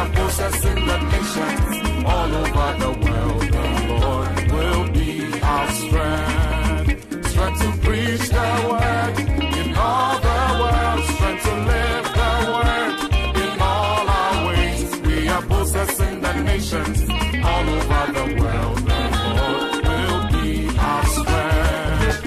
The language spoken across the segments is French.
are possessing the nations all over the world. The Lord will be our strength. Strength to preach the word in all the world. Strength to live the word in all our ways. We are possessing the nations all over the world. The Lord will be our strength.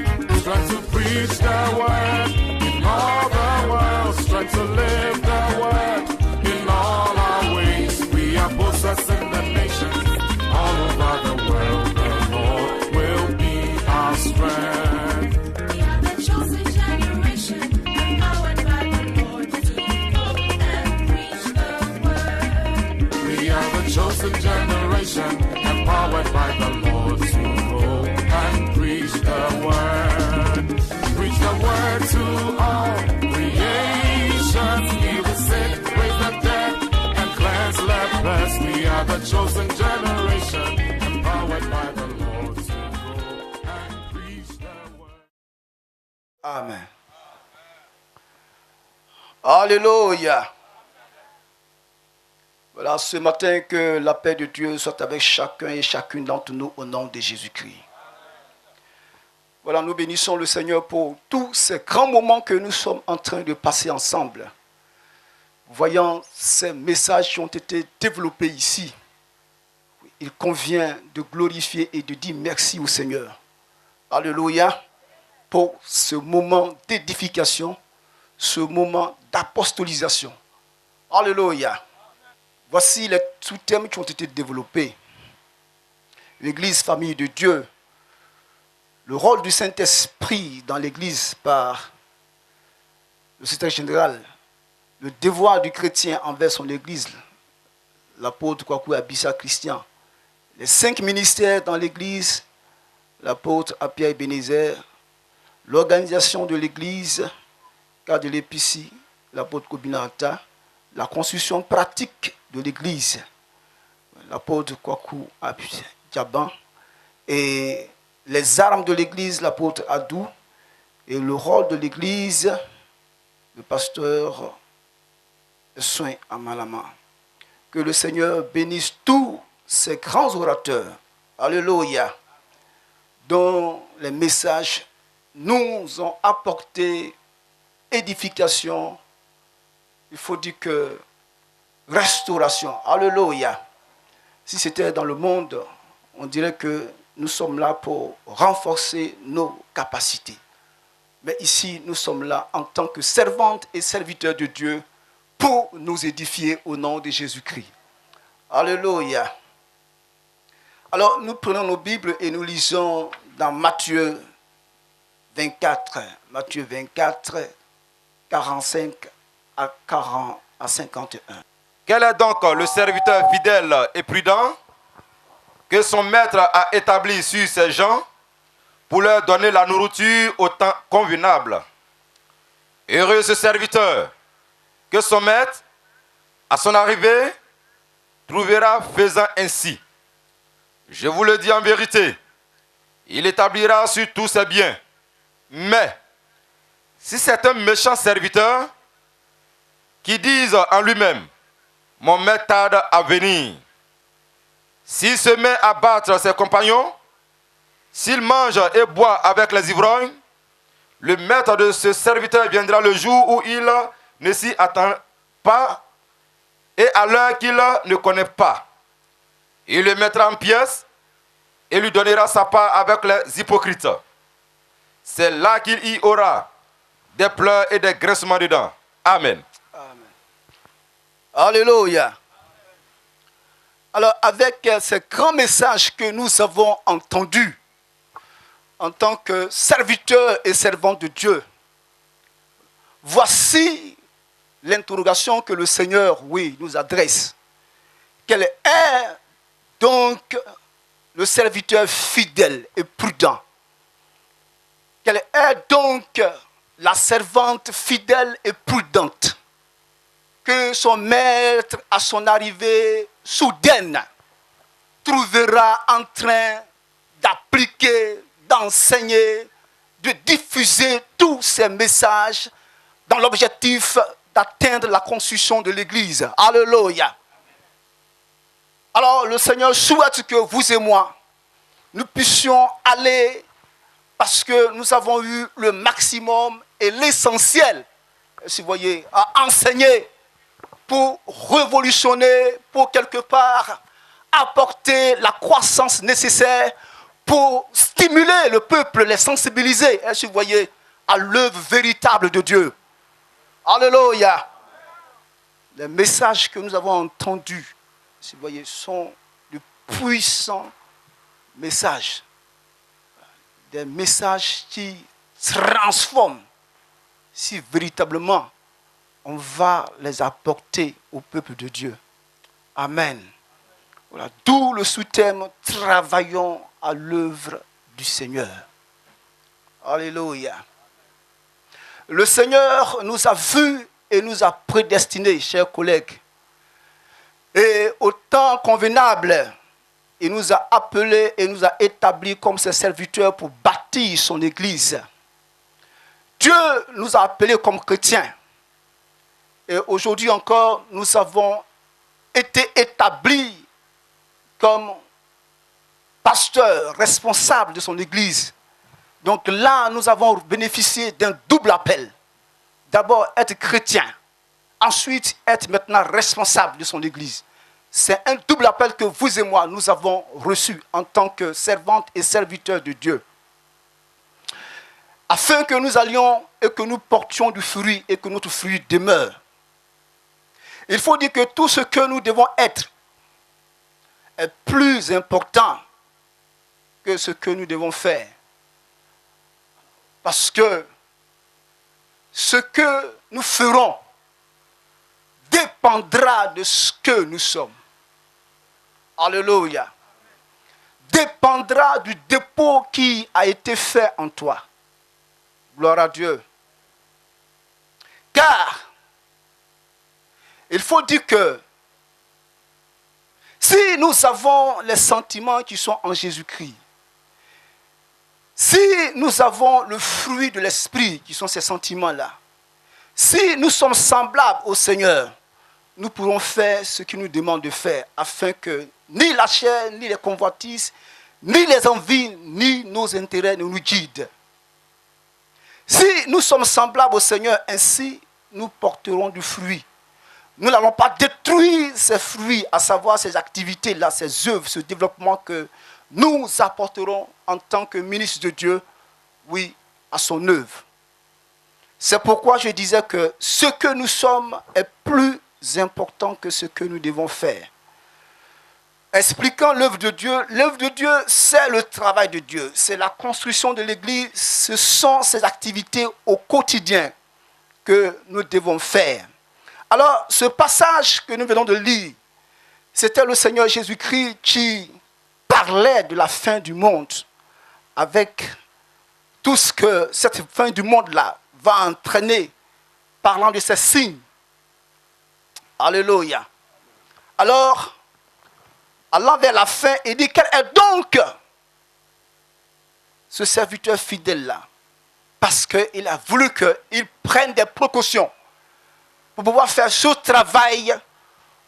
Strength to preach the word in all the world. Strength to live the word in all our ways. We are possessing the nations all over the world. The Lord will be our strength. We are the chosen generation, empowered by the Lord to go and preach the word. We are the chosen generation, empowered by the Lord to go and preach the word. Preach the word to all creation. Heal the sick, raise the dead, and cleanse lepers. We are the chosen generation, empowered by the Lord to go and preach the word. Amen. Alléluia. Voilà, ce matin, que la paix de Dieu soit avec chacun et chacune d'entre nous au nom de Jésus-Christ. Voilà, nous bénissons le Seigneur pour tous ces grands moments que nous sommes en train de passer ensemble. Voyant ces messages qui ont été développés ici, il convient de glorifier et de dire merci au Seigneur. Alléluia. Pour ce moment d'édification, ce moment d'apostolisation. Alléluia. Voici les sous-thèmes qui ont été développés. L'Église, famille de Dieu. Le rôle du Saint-Esprit dans l'Église par le secrétaire général. Le devoir du chrétien envers son Église. L'apôtre Kwaku Abissa Christian. Les 5 ministères dans l'Église. L'apôtre Apia Ebenezer. L'organisation de l'Église. Cas de l'Épicie. L'apôtre Kobinata. La construction pratique de l'Église, l'apôtre Kwaku Abdiaban, et les armes de l'Église, l'apôtre Adou, et le rôle de l'Église, le pasteur Soin Amalama. Que le Seigneur bénisse tous ces grands orateurs, alléluia, dont les messages nous ont apporté édification. Il faut dire que restauration, alléluia. Si c'était dans le monde, on dirait que nous sommes là pour renforcer nos capacités. Mais ici, nous sommes là en tant que servantes et serviteurs de Dieu pour nous édifier au nom de Jésus-Christ. Alléluia. Alors, nous prenons nos Bibles et nous lisons dans Matthieu 24. Matthieu 24, 45 à 51. Quel est donc le serviteur fidèle et prudent que son maître a établi sur ses gens pour leur donner la nourriture au temps convenable? Heureux ce serviteur que son maître, à son arrivée, trouvera faisant ainsi. Je vous le dis en vérité, il établira sur tous ses biens. Mais si c'est un méchant serviteur qui dise en lui-même, mon maître tarde à venir, s'il se met à battre ses compagnons, s'il mange et boit avec les ivrognes, le maître de ce serviteur viendra le jour où il ne s'y attend pas et à l'heure qu'il ne connaît pas. Il le mettra en pièces et lui donnera sa part avec les hypocrites. C'est là qu'il y aura des pleurs et des grincements de dents. Amen. Amen. Alléluia. Alors, avec ce grand message que nous avons entendu en tant que serviteurs et servants de Dieu, voici l'interrogation que le Seigneur, nous adresse. Quel est donc le serviteur fidèle et prudent? Quelle est donc la servante fidèle et prudente que son maître, à son arrivée soudaine, trouvera en train d'appliquer, d'enseigner, de diffuser tous ces messages dans l'objectif d'atteindre la construction de l'Église. Alléluia. Alors le Seigneur souhaite que vous et moi, nous puissions aller parce que nous avons eu le maximum et l'essentiel, si vous voyez, à enseigner pour révolutionner, pour quelque part apporter la croissance nécessaire pour stimuler le peuple, les sensibiliser, si vous voyez, à l'œuvre véritable de Dieu. Alléluia. Les messages que nous avons entendus, si vous voyez, sont de puissants messages. Des messages qui transforment si véritablement on va les apporter au peuple de Dieu. Amen. Voilà. D'où le sous-thème « Travaillons à l'œuvre du Seigneur ». Alléluia. Le Seigneur nous a vus et nous a prédestinés, chers collègues. Et au temps convenable, il nous a appelés et nous a établis comme ses serviteurs pour bâtir son Église. Dieu nous a appelés comme chrétiens. Et aujourd'hui encore, nous avons été établis comme pasteurs responsables de son Église. Donc là, nous avons bénéficié d'un double appel. D'abord, être chrétien. Ensuite, être maintenant responsable de son Église. C'est un double appel que vous et moi, nous avons reçu en tant que servantes et serviteurs de Dieu. Afin que nous allions et que nous portions du fruit et que notre fruit demeure. Il faut dire que tout ce que nous devons être est plus important que ce que nous devons faire. Parce que ce que nous ferons dépendra de ce que nous sommes. Alléluia. Dépendra du dépôt qui a été fait en toi. Gloire à Dieu. Car il faut dire que si nous avons les sentiments qui sont en Jésus-Christ, si nous avons le fruit de l'esprit qui sont ces sentiments-là, si nous sommes semblables au Seigneur, nous pourrons faire ce qu'il nous demande de faire afin que ni la chair, ni les convoitises, ni les envies, ni nos intérêts ne nous guident. Si nous sommes semblables au Seigneur, ainsi nous porterons du fruit. Nous n'allons pas détruire ces fruits, à savoir ces activités-là, ces œuvres, ce développement que nous apporterons en tant que ministres de Dieu, oui, à son œuvre. C'est pourquoi je disais que ce que nous sommes est plus important que ce que nous devons faire. Expliquant l'œuvre de Dieu, c'est le travail de Dieu, c'est la construction de l'Église, ce sont ces activités au quotidien que nous devons faire. Alors, ce passage que nous venons de lire, c'était le Seigneur Jésus-Christ qui parlait de la fin du monde avec tout ce que cette fin du monde-là va entraîner, parlant de ces signes. Alléluia. Alors, allant vers la fin, il dit, quel est donc ce serviteur fidèle-là? Parce qu'il a voulu qu'il prenne des précautions pour pouvoir faire ce travail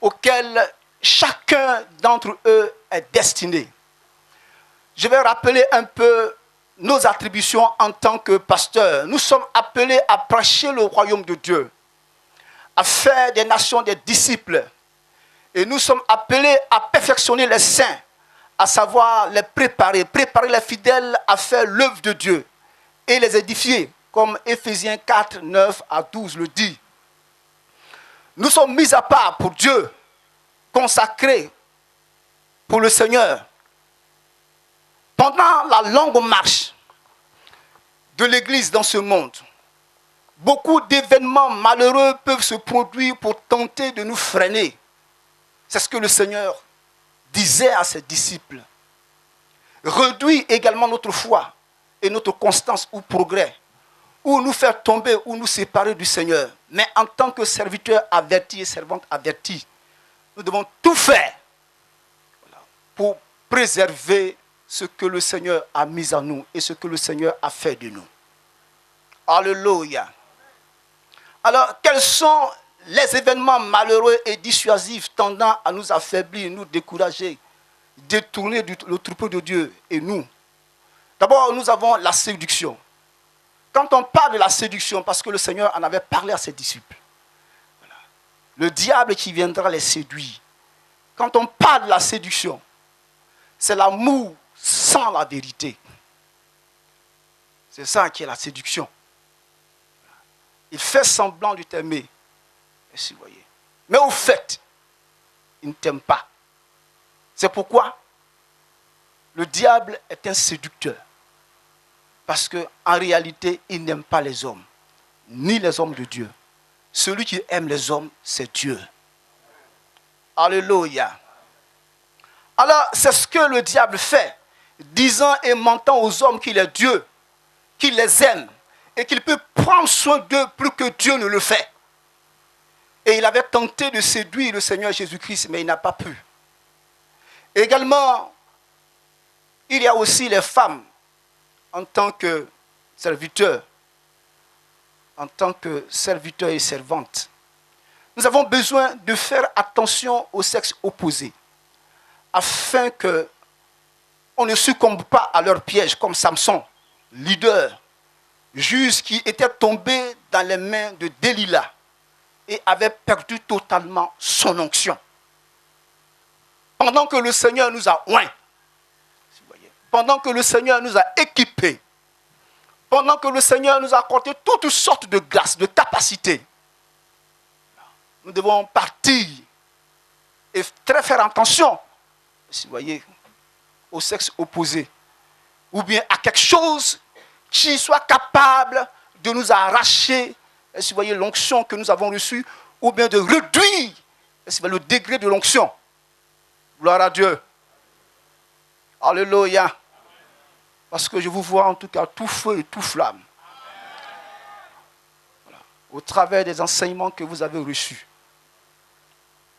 auquel chacun d'entre eux est destiné. Je vais rappeler un peu nos attributions en tant que pasteurs. Nous sommes appelés à prêcher le royaume de Dieu, à faire des nations des disciples. Et nous sommes appelés à perfectionner les saints, à savoir les préparer les fidèles à faire l'œuvre de Dieu et les édifier, comme Éphésiens 4, 9 à 12 le dit. Nous sommes mis à part pour Dieu, consacrés pour le Seigneur. Pendant la longue marche de l'Église dans ce monde, beaucoup d'événements malheureux peuvent se produire pour tenter de nous freiner. C'est ce que le Seigneur disait à ses disciples. Réduit également notre foi et notre constance ou progrès, ou nous faire tomber ou nous séparer du Seigneur. Mais en tant que serviteurs avertis et servantes avertis, nous devons tout faire pour préserver ce que le Seigneur a mis en nous et ce que le Seigneur a fait de nous. Alléluia. Alors, quelles sont les événements malheureux et dissuasifs tendant à nous affaiblir, nous décourager, détourner le troupeau de Dieu et nous. D'abord, nous avons la séduction. Quand on parle de la séduction, parce que le Seigneur en avait parlé à ses disciples, voilà. Le diable qui viendra les séduire. Quand on parle de la séduction, c'est l'amour sans la vérité. C'est ça qui est la séduction. Il fait semblant de t'aimer. Si vous voyez. Mais au fait, il ne t'aime pas. C'est pourquoi le diable est un séducteur. Parce qu'en réalité, il n'aime pas les hommes, ni les hommes de Dieu. Celui qui aime les hommes, c'est Dieu. Alléluia. Alors, c'est ce que le diable fait, disant et mentant aux hommes qu'il est Dieu, qu'il les aime, et qu'il peut prendre soin d'eux plus que Dieu ne le fait. Et il avait tenté de séduire le Seigneur Jésus-Christ, mais il n'a pas pu. Également, il y a aussi les femmes en tant que serviteurs, et servantes. Nous avons besoin de faire attention au sexe opposé, afin qu'on ne succombe pas à leur piège, comme Samson, leader, juge qui était tombé dans les mains de Delilah et avait perdu totalement son onction. Pendant que le Seigneur nous a oints, pendant que le Seigneur nous a équipés, pendant que le Seigneur nous a accordé toutes sortes de grâces, de capacités, nous devons partir et très faire attention, si vous voyez, au sexe opposé, ou bien à quelque chose qui soit capable de nous arracher, si vous voyez, l'onction que nous avons reçue, ou bien de réduire le degré de l'onction. Gloire à Dieu. Alléluia. Parce que je vous vois en tout cas tout feu et tout flamme. Voilà. Au travers des enseignements que vous avez reçus.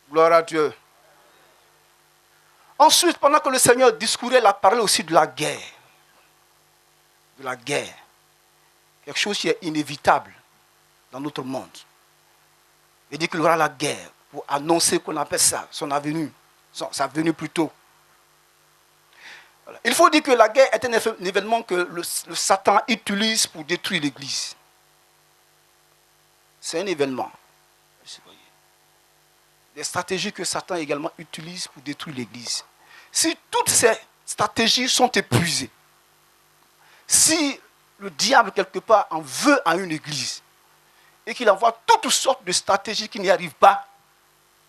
Gloire à Dieu. Ensuite, pendant que le Seigneur discourait, il a parlé aussi de la guerre. De la guerre. Quelque chose qui est inévitable dans notre monde. Il dit qu'il y aura la guerre pour annoncer qu'on appelle ça, sa venue plus tôt. Voilà. Il faut dire que la guerre est un événement que le Satan utilise pour détruire l'Église. C'est un événement. Des stratégies que Satan également utilise pour détruire l'Église. Si toutes ces stratégies sont épuisées, si le diable quelque part en veut à une Église et qu'il envoie toutes sortes de stratégies qui n'y arrivent pas,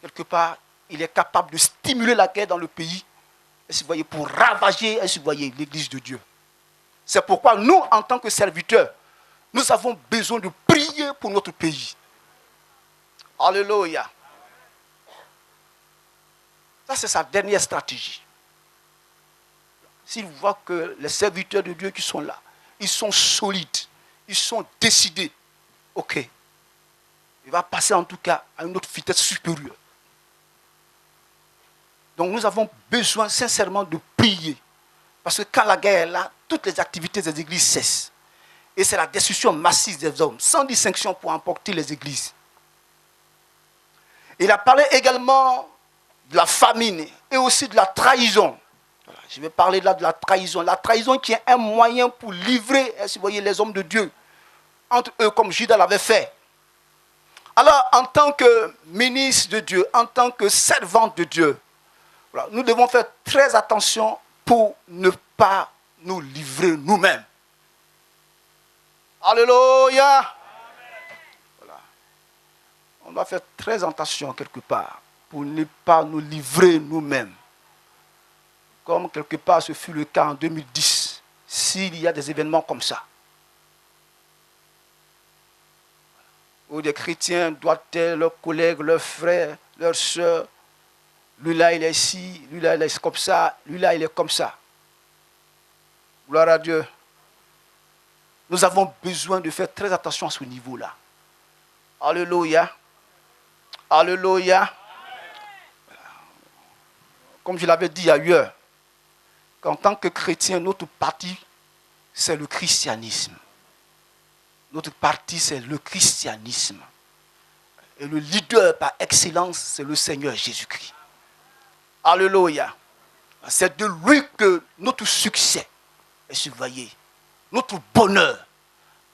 quelque part, il est capable de stimuler la guerre dans le pays, pour ravager l'Église de Dieu. C'est pourquoi nous, en tant que serviteurs, nous avons besoin de prier pour notre pays. Alléluia. Ça, c'est sa dernière stratégie. S'il voit que les serviteurs de Dieu qui sont là, ils sont solides, ils sont décidés, ok, il va passer en tout cas à une autre vitesse supérieure. Donc nous avons besoin sincèrement de prier. Parce que quand la guerre est là, toutes les activités des églises cessent. Et c'est la destruction massive des hommes, sans distinction pour emporter les églises. Il a parlé également de la famine et aussi de la trahison. Voilà, je vais parler là de la trahison. La trahison qui est un moyen pour livrer, si vous voyez, les hommes de Dieu entre eux, comme Judas l'avait fait. Alors, en tant que ministre de Dieu, en tant que servante de Dieu, voilà, nous devons faire très attention pour ne pas nous livrer nous-mêmes. Alléluia. Voilà. On doit faire très attention quelque part pour ne pas nous livrer nous-mêmes. Comme quelque part ce fut le cas en 2010, s'il y a des événements comme ça. Où des chrétiens doivent être leurs collègues, leurs frères, leurs soeurs. Lui là il est ici, lui là il est comme ça, lui là il est comme ça. Gloire à Dieu. Nous avons besoin de faire très attention à ce niveau-là. Alléluia. Alléluia. Comme je l'avais dit ailleurs, qu'en tant que chrétien, notre parti, c'est le christianisme. Notre parti, c'est le christianisme. Et le leader par excellence, c'est le Seigneur Jésus-Christ. Alléluia. C'est de lui que notre succès est surveillé. Notre bonheur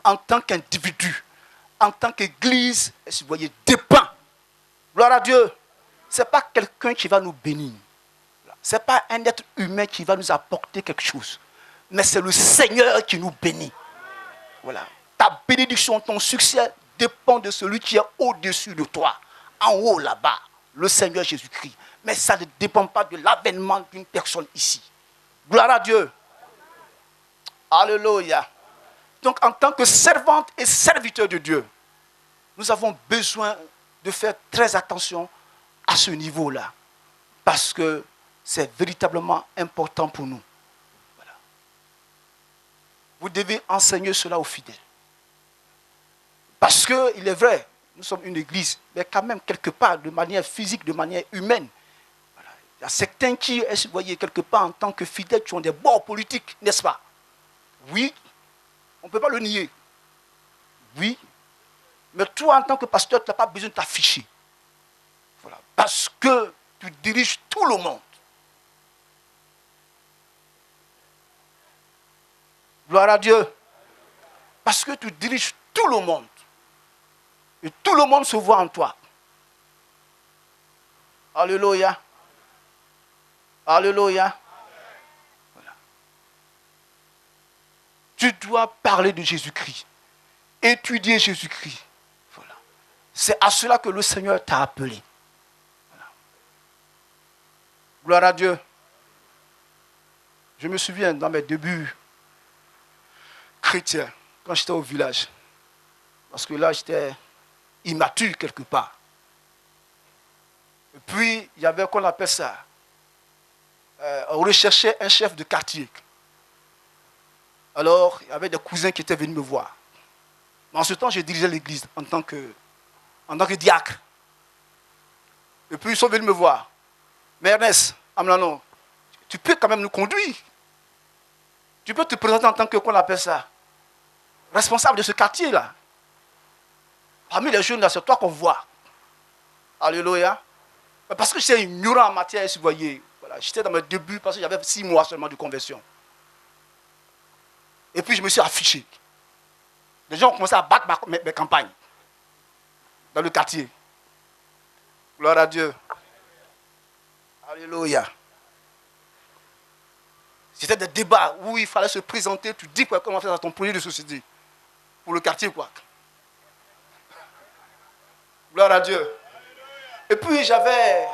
en tant qu'individu, en tant qu'église, est surveillé, dépend. Gloire à Dieu. Ce n'est pas quelqu'un qui va nous bénir. Ce n'est pas un être humain qui va nous apporter quelque chose. Mais c'est le Seigneur qui nous bénit. Voilà. Ta bénédiction, ton succès dépend de celui qui est au-dessus de toi. En haut là-bas, le Seigneur Jésus-Christ. Mais ça ne dépend pas de l'avènement d'une personne ici. Gloire à Dieu. Alléluia. Donc en tant que servante et serviteur de Dieu, nous avons besoin de faire très attention à ce niveau-là. Parce que c'est véritablement important pour nous. Voilà. Vous devez enseigner cela aux fidèles. Parce qu'il est vrai, nous sommes une église, mais quand même quelque part, de manière physique, de manière humaine. Voilà. Il y a certains qui, vous voyez, quelque part en tant que fidèles, qui ont des bords politiques, n'est-ce pas? Oui, on ne peut pas le nier. Oui, mais toi en tant que pasteur, tu n'as pas besoin de t'afficher. Voilà. Parce que tu diriges tout le monde. Gloire à Dieu. Parce que tu diriges tout le monde. Et tout le monde se voit en toi. Alléluia. Alléluia. Voilà. Tu dois parler de Jésus-Christ. Étudier Jésus-Christ. Voilà. C'est à cela que le Seigneur t'a appelé. Voilà. Gloire à Dieu. Je me souviens dans mes débuts chrétiens, quand j'étais au village. Parce que là, j'étais immature quelque part. Et puis, il y avait, qu'on appelle ça, on recherchait un chef de quartier. Alors, il y avait des cousins qui étaient venus me voir. Mais en ce temps, je dirigeais l'église en tant que diacre. Et puis, ils sont venus me voir. Mais Ernest, Amlano, tu peux quand même nous conduire. Tu peux te présenter en tant que, qu'on appelle ça, responsable de ce quartier-là. Parmi les jeunes là, c'est toi qu'on voit. Alléluia. Parce que j'étais ignorant en matière, vous voyez. Voilà, j'étais dans mes débuts parce que j'avais 6 mois seulement de conversion. Et puis je me suis affiché. Les gens ont commencé à battre mes campagnes. Dans le quartier. Gloire à Dieu. Alléluia. C'était des débats où il fallait se présenter. Tu dis quoi, comment faire ton projet de société. Pour le quartier, quoi. Gloire à Dieu. Et puis j'avais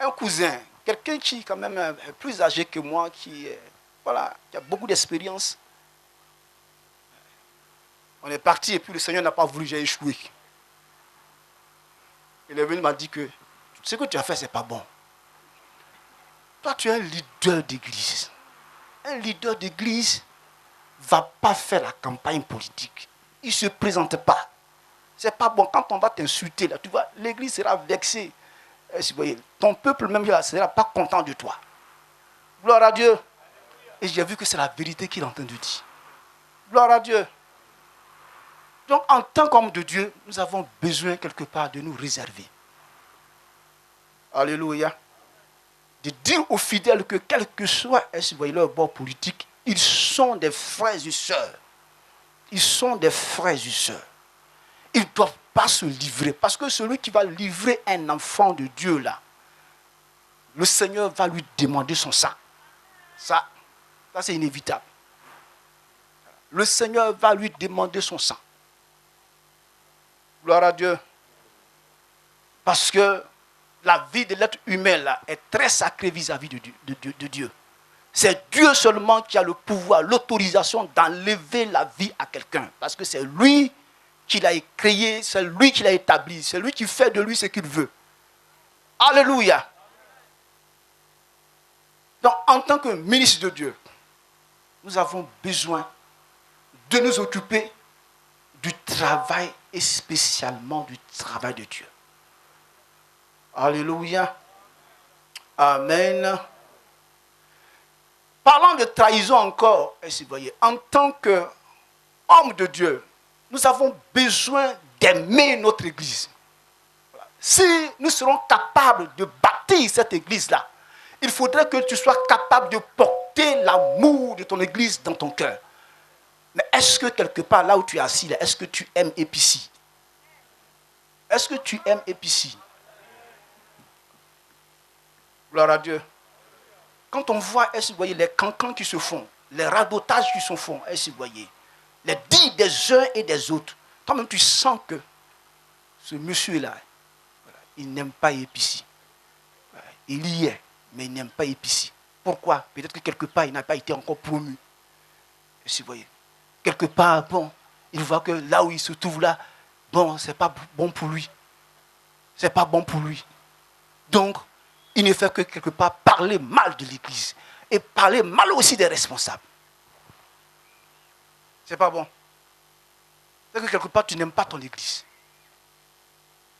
un cousin, quelqu'un qui quand même est plus âgé que moi, qui a beaucoup d'expérience. On est parti et puis le Seigneur n'a pas voulu, j'ai échoué. Il est venu, il m'a dit que ce que tu as fait, ce n'est pas bon. Toi, tu es un leader d'église. Un leader d'église ne va pas faire la campagne politique. Il ne se présente pas. Ce n'est pas bon. Quand on va t'insulter, là, tu vois, l'église sera vexée. Si vous voyez, ton peuple même ne sera pas content de toi. Gloire à Dieu. Et j'ai vu que c'est la vérité qu'il est en train de dire. Gloire à Dieu. Donc, en tant qu'homme de Dieu, nous avons besoin quelque part de nous réserver. Alléluia. De dire aux fidèles que quel que soit si vous voyez, leur bord politique, ils sont des frères et sœurs. Ils sont des frères et sœurs. Ils ne doivent pas se livrer. Parce que celui qui va livrer un enfant de Dieu là, le Seigneur va lui demander son sang. Ça c'est inévitable. Le Seigneur va lui demander son sang. Gloire à Dieu. Parce que la vie de l'être humain là, est très sacrée vis-à-vis de Dieu. C'est Dieu seulement qui a le pouvoir, l'autorisation d'enlever la vie à quelqu'un. Parce que c'est lui qui l'a créé, c'est lui qui l'a établi, c'est lui qui fait de lui ce qu'il veut. Alléluia. Donc, en tant que ministre de Dieu, nous avons besoin de nous occuper du travail et spécialement du travail de Dieu. Alléluia. Amen. Parlant de trahison encore, vous voyez, en tant qu'homme de Dieu, nous avons besoin d'aimer notre Église. Si nous serons capables de bâtir cette église-là, il faudrait que tu sois capable de porter l'amour de ton église dans ton cœur. Mais est-ce que quelque part, là où tu es assis, là, est-ce que tu aimes Épicie? Est-ce que tu aimes Épicie? Gloire à Dieu. Quand on voit, est-ce que vous voyez les cancans qui se font, les radotages qui se font, est-ce que vous voyez, les dits des uns et des autres, toi-même tu sens que ce monsieur-là, voilà, il n'aime pas Épicie. Voilà, il y est, mais il n'aime pas Épicie. Pourquoi? Peut-être que quelque part, il n'a pas été encore promu. Est-ce que vous voyez? Quelque part, bon, il voit que là où il se trouve là, bon, c'est pas bon pour lui. C'est pas bon pour lui. Donc, il ne fait que quelque part parler mal de l'église et parler mal aussi des responsables. C'est pas bon. C'est que quelque part tu n'aimes pas ton église.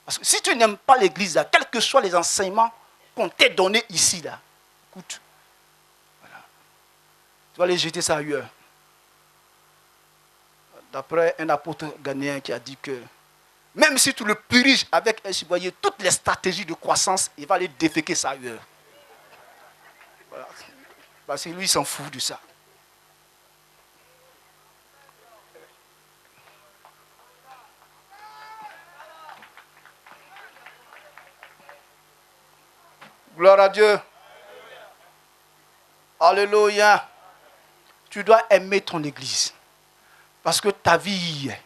Parce que si tu n'aimes pas l'église, là, quels que soient les enseignements qu'on t'ait donnés ici, là, écoute, voilà, tu vas aller jeter ça ailleurs. D'après un apôtre ghanéen qui a dit que même si tu le purges avec, vous voyez, toutes les stratégies de croissance, il va aller déféquer ça ailleurs. Voilà. Parce que lui, il s'en fout de ça. Gloire à Dieu. Alléluia. Tu dois aimer ton église. Parce que ta vie y est.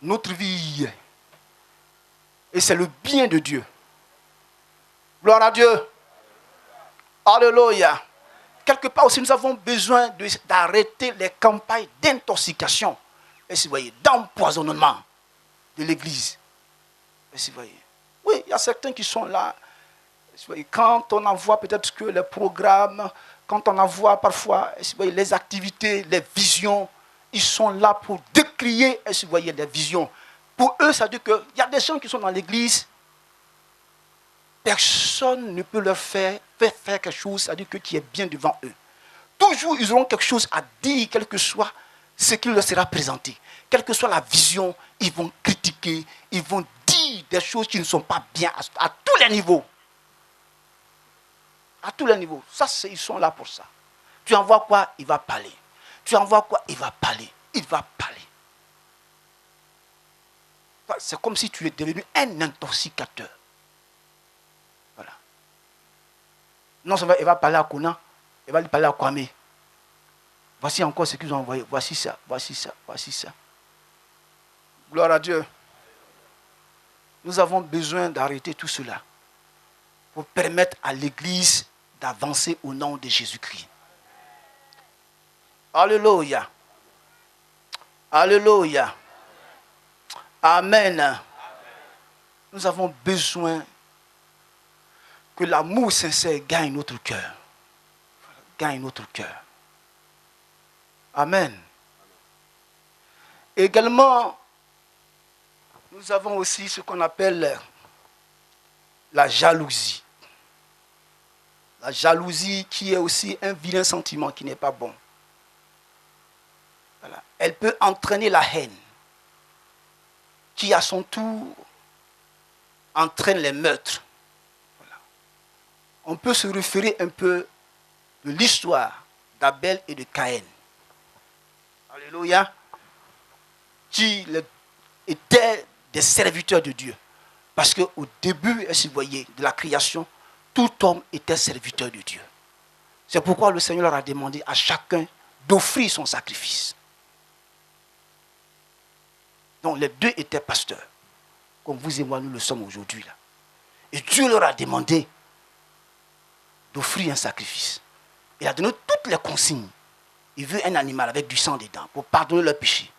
Notre vie y est. Et c'est le bien de Dieu. Gloire à Dieu. Alléluia. Quelque part aussi, nous avons besoin d'arrêter les campagnes d'intoxication. Et si vous voyez, d'empoisonnement de l'église. Et si vous voyez. Oui, il y a certains qui sont là. Quand on envoie peut-être que les programmes, quand on envoie parfois les activités, les visions, ils sont là pour décrier, vous voyez, les visions. Pour eux, ça veut dire qu'il y a des gens qui sont dans l'église, personne ne peut leur faire quelque chose, ça veut dire que qui est bien devant eux. Toujours, ils auront quelque chose à dire, quel que soit ce qui leur sera présenté. Quelle que soit la vision, ils vont critiquer, ils vont dire des choses qui ne sont pas bien à tous les niveaux. À tous les niveaux. Ça, ils sont là pour ça. Tu envoies quoi? Il va parler. Tu envoies quoi? Il va parler. Il va parler. C'est comme si tu es devenu un intoxicateur. Voilà. Non seulement il va parler à Conan, il va lui parler à Kwame. Voici encore ce qu'ils ont envoyé. Voici ça, voici ça, voici ça. Gloire à Dieu. Nous avons besoin d'arrêter tout cela pour permettre à l'Église d'avancer au nom de Jésus-Christ. Alléluia. Alléluia. Amen. Nous avons besoin que l'amour sincère gagne notre cœur. Gagne notre cœur. Amen. Également, nous avons aussi ce qu'on appelle la jalousie. La jalousie qui est aussi un vilain sentiment qui n'est pas bon. Voilà. Elle peut entraîner la haine, qui à son tour entraîne les meurtres. Voilà. On peut se référer un peu de l'histoire d'Abel et de Caïn. Alléluia. Qui étaient des serviteurs de Dieu. Parce qu'au début, si vous voyez, de la création, tout homme était serviteur de Dieu. C'est pourquoi le Seigneur leur a demandé à chacun d'offrir son sacrifice. Donc les deux étaient pasteurs, comme vous et moi nous le sommes aujourd'hui là. Et Dieu leur a demandé d'offrir un sacrifice. Il a donné toutes les consignes. Il veut un animal avec du sang dedans pour pardonner leurs péchés.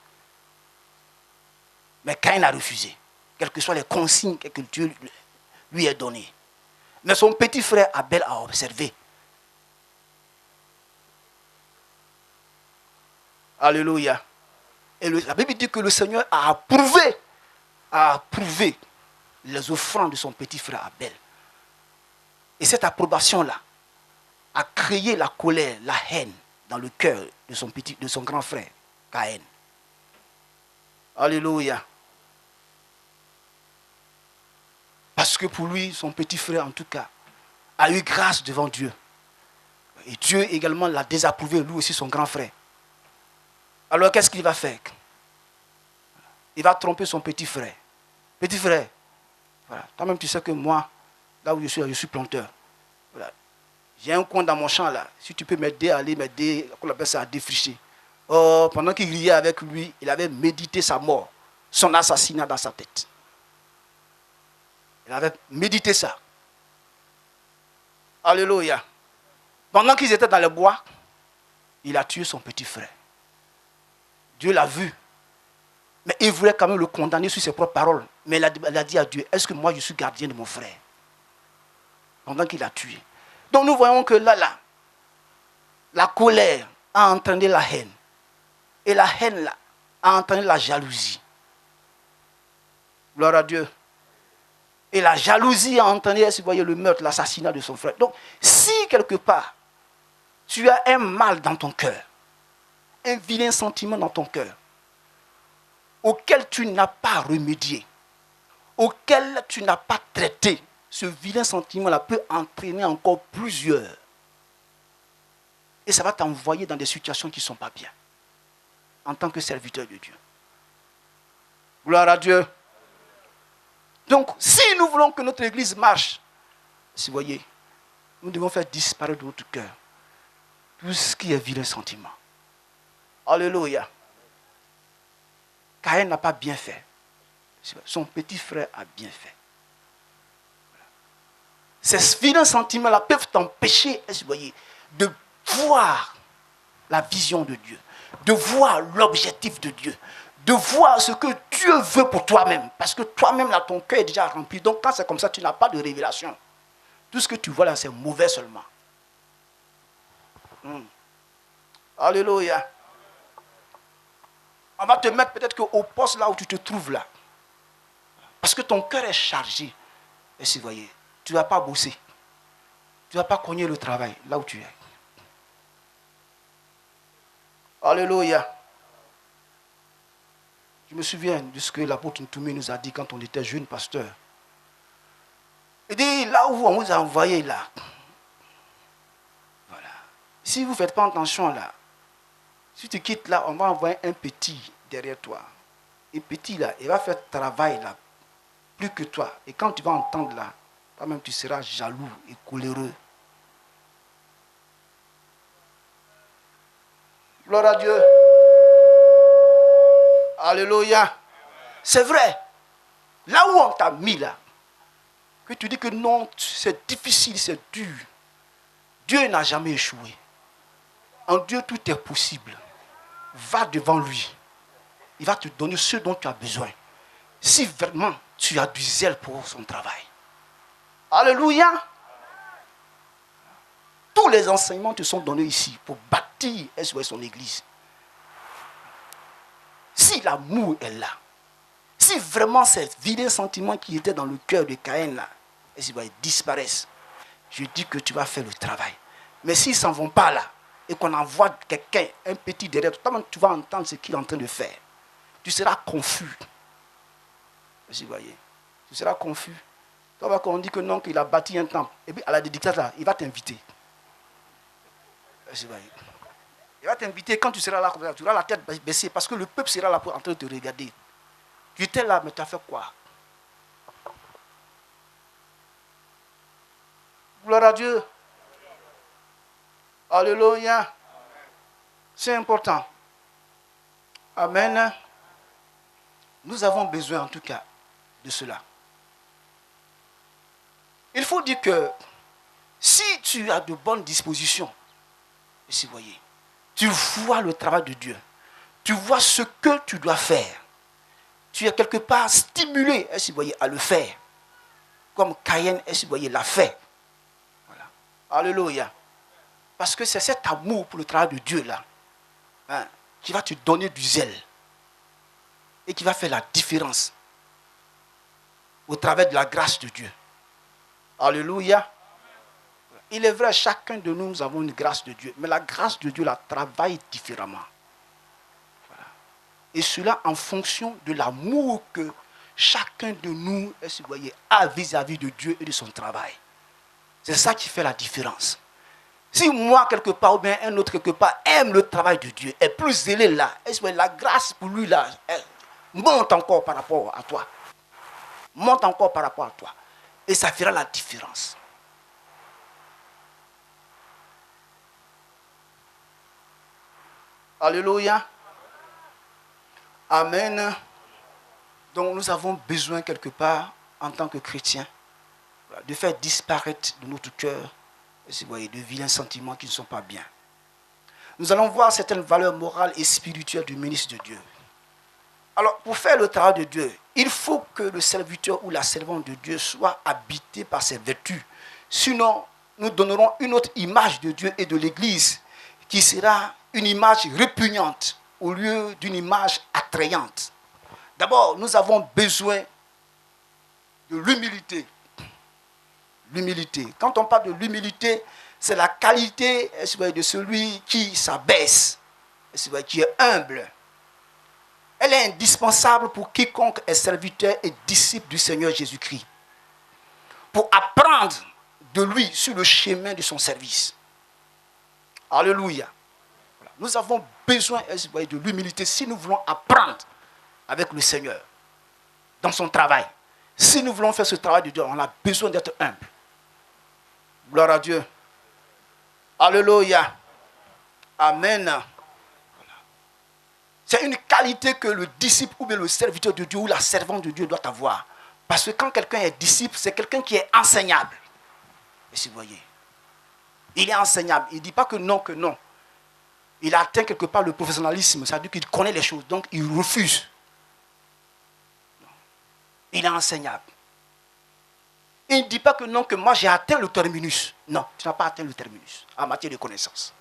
Mais Caïn a refusé, quelles que soient les consignes que Dieu lui a données. Mais son petit frère Abel a observé. Alléluia. Et la Bible dit que le Seigneur a approuvé les offrandes de son petit frère Abel. Et cette approbation-là a créé la colère, la haine dans le cœur de son grand frère Caïn. Alléluia. Parce que pour lui, son petit frère, en tout cas, a eu grâce devant Dieu. Et Dieu également l'a désapprouvé, lui aussi, son grand frère. Alors, qu'est-ce qu'il va faire? Il va tromper son petit frère. Petit frère, voilà. Toi-même, tu sais que moi, là où je suis planteur. Voilà. J'ai un coin dans mon champ, là. Si tu peux m'aider à aller m'aider, on appelle ça à défricher. Oh, pendant qu'il riait avec lui, il avait médité sa mort, son assassinat dans sa tête. Il avait médité ça. Alléluia. Pendant qu'ils étaient dans le bois, il a tué son petit frère. Dieu l'a vu. Mais il voulait quand même le condamner sur ses propres paroles. Mais il a dit à Dieu, est-ce que moi je suis gardien de mon frère? Pendant qu'il l'a tué. Donc nous voyons que là, la colère a entraîné la haine. Et la haine là a entraîné la jalousie. Gloire à Dieu. Et la jalousie a entraîné, si vous voyez, le meurtre, l'assassinat de son frère. Donc, si quelque part, tu as un mal dans ton cœur, un vilain sentiment dans ton cœur, auquel tu n'as pas remédié, auquel tu n'as pas traité, ce vilain sentiment-là peut entraîner encore plusieurs. Et ça va t'envoyer dans des situations qui ne sont pas bien, en tant que serviteur de Dieu. Gloire à Dieu. Donc, si nous voulons que notre église marche, si vous voyez, nous devons faire disparaître de notre cœur tout ce qui est vilain sentiment. Alléluia. Caïn n'a pas bien fait. Son petit frère a bien fait. Ces vilains sentiments-là peuvent t'empêcher, vous voyez, de voir la vision de Dieu, de voir l'objectif de Dieu, de voir ce que Dieu veut pour toi-même. Parce que toi-même, là, ton cœur est déjà rempli. Donc, quand c'est comme ça, tu n'as pas de révélation. Tout ce que tu vois là, c'est mauvais seulement. Alléluia. On va te mettre peut-être qu'au poste là où tu te trouves là. Parce que ton cœur est chargé. Et si vous voyez, tu ne vas pas bosser. Tu ne vas pas cogner le travail là où tu es. Alléluia. Je me souviens de ce que l'apôtre Ntoumé nous a dit quand on était jeune pasteur. Il dit, là où on vous a envoyé là, voilà. Si vous ne faites pas attention là, si tu quittes là, on va envoyer un petit derrière toi. Et petit là, il va faire travail là, plus que toi. Et quand tu vas entendre là, toi-même tu seras jaloux et coléreux. Gloire à Dieu. Alléluia. C'est vrai. Là où on t'a mis là, que tu dis que non, c'est difficile, c'est dur. Dieu n'a jamais échoué. En Dieu, tout est possible. Va devant lui. Il va te donner ce dont tu as besoin. Si vraiment tu as du zèle pour son travail. Alléluia. Tous les enseignements te sont donnés ici pour bâtir son église. Si l'amour est là, si vraiment ces vilains sentiments qui étaient dans le cœur de Caïn là, disparaissent, je dis que tu vas faire le travail. Mais s'ils ne s'en vont pas là, et qu'on envoie quelqu'un, un petit derrière toi, tu vas entendre ce qu'il est en train de faire. Tu seras confus. Vous voyez, tu seras confus. Toi, quand on dit que non, qu'il a bâti un temple, et puis à la dédicace là, il va t'inviter. Vous voyez. Il va t'inviter, quand tu seras là, tu auras la tête baissée, parce que le peuple sera là pour en train de te regarder. Tu étais là, mais tu as fait quoi? Gloire à Dieu. Alléluia. C'est important. Amen. Nous avons besoin en tout cas de cela. Il faut dire que si tu as de bonnes dispositions, si vous voyez, tu vois le travail de Dieu, tu vois ce que tu dois faire, tu es quelque part stimulé, si vous voyez, à le faire, comme Caïn, si vous voyez, l'a fait. Voilà. Alléluia. Parce que c'est cet amour pour le travail de Dieu là, hein, qui va te donner du zèle et qui va faire la différence au travers de la grâce de Dieu. Alléluia. Il est vrai, chacun de nous, nous avons une grâce de Dieu, mais la grâce de Dieu la travaille différemment. Voilà. Et cela en fonction de l'amour que chacun de nous, est-ce que vous voyez, a vis-à-vis de Dieu et de son travail. C'est ça qui fait la différence. Si moi, quelque part, ou bien un autre quelque part, aime le travail de Dieu, est plus zélé là, est-ce que la grâce pour lui là, elle monte encore par rapport à toi. Monte encore par rapport à toi. Et ça fera la différence. Alléluia. Amen. Donc nous avons besoin quelque part, en tant que chrétiens, de faire disparaître de notre cœur de vilains sentiments qui ne sont pas bien. Nous allons voir certaines valeurs morales et spirituelles du ministre de Dieu. Alors, pour faire le travail de Dieu, il faut que le serviteur ou la servante de Dieu soit habité par ses vertus. Sinon, nous donnerons une autre image de Dieu et de l'Église qui sera une image répugnante au lieu d'une image attrayante. D'abord, nous avons besoin de l'humilité. L'humilité. Quand on parle de l'humilité, c'est la qualité de celui qui s'abaisse, qui est humble. Elle est indispensable pour quiconque est serviteur et disciple du Seigneur Jésus-Christ. Pour apprendre de lui sur le chemin de son service. Alléluia. Nous avons besoin de l'humilité si nous voulons apprendre avec le Seigneur dans son travail. Si nous voulons faire ce travail de Dieu, on a besoin d'être humble. Gloire à Dieu. Alléluia. Amen. C'est une qualité que le disciple ou bien le serviteur de Dieu ou la servante de Dieu doit avoir. Parce que quand quelqu'un est disciple, c'est quelqu'un qui est enseignable. Et si vous voyez, il est enseignable. Il ne dit pas que non, que non. Il a atteint quelque part le professionnalisme, c'est-à-dire qu'il connaît les choses, donc il refuse. Il est enseignable. Il ne dit pas que non, que moi j'ai atteint le terminus. Non, tu n'as pas atteint le terminus en matière de connaissance.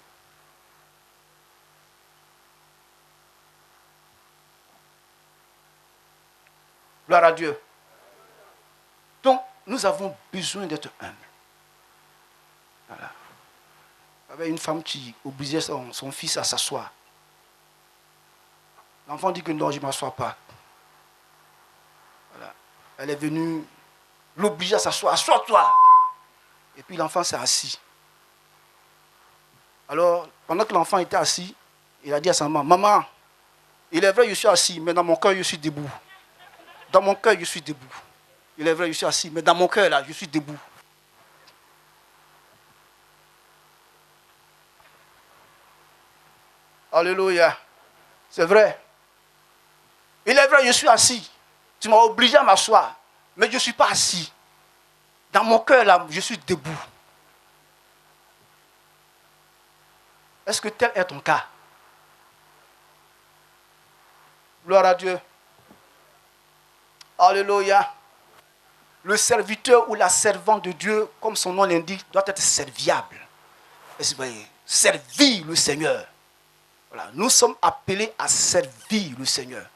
Gloire à Dieu. Donc, nous avons besoin d'être humbles. Voilà. Il y avait une femme qui obligeait son fils à s'asseoir. L'enfant dit que non, je ne m'assois pas. Voilà. Elle est venue l'obliger à s'asseoir. Assois-toi. Et puis l'enfant s'est assis. Alors, pendant que l'enfant était assis, il a dit à sa maman, maman, il est vrai, je suis assis, mais dans mon cœur, je suis debout. Dans mon cœur, je suis debout. Il est vrai, je suis assis, mais dans mon cœur, là, je suis debout. Alléluia. C'est vrai. Il est vrai, je suis assis. Tu m'as obligé à m'asseoir, mais je ne suis pas assis. Dans mon cœur, là, je suis debout. Est-ce que tel est ton cas? Gloire à Dieu. Alléluia. Le serviteur ou la servante de Dieu, comme son nom l'indique, doit être serviable. Est-ce que vous voyez? Servir le Seigneur. Voilà. Nous sommes appelés à servir le Seigneur.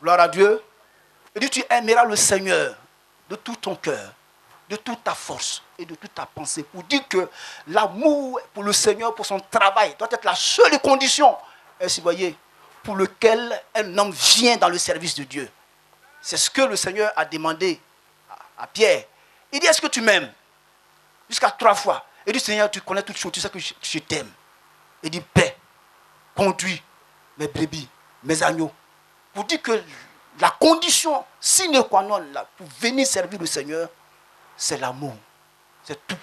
Gloire à Dieu. Et dit, tu aimeras le Seigneur de tout ton cœur, de toute ta force et de toute ta pensée. Pour dire que l'amour pour le Seigneur, pour son travail, doit être la seule condition, est-ce que vous voyez, pour lequel un homme vient dans le service de Dieu. C'est ce que le Seigneur a demandé à Pierre. Il dit, est-ce que tu m'aimes? Jusqu'à 3 fois. Il dit, Seigneur, tu connais toutes choses, tu sais que je t'aime. Il dit, paix, conduis mes brebis, mes agneaux. Pour dire que la condition sine qua non là, pour venir servir le Seigneur, c'est l'amour. C'est tout.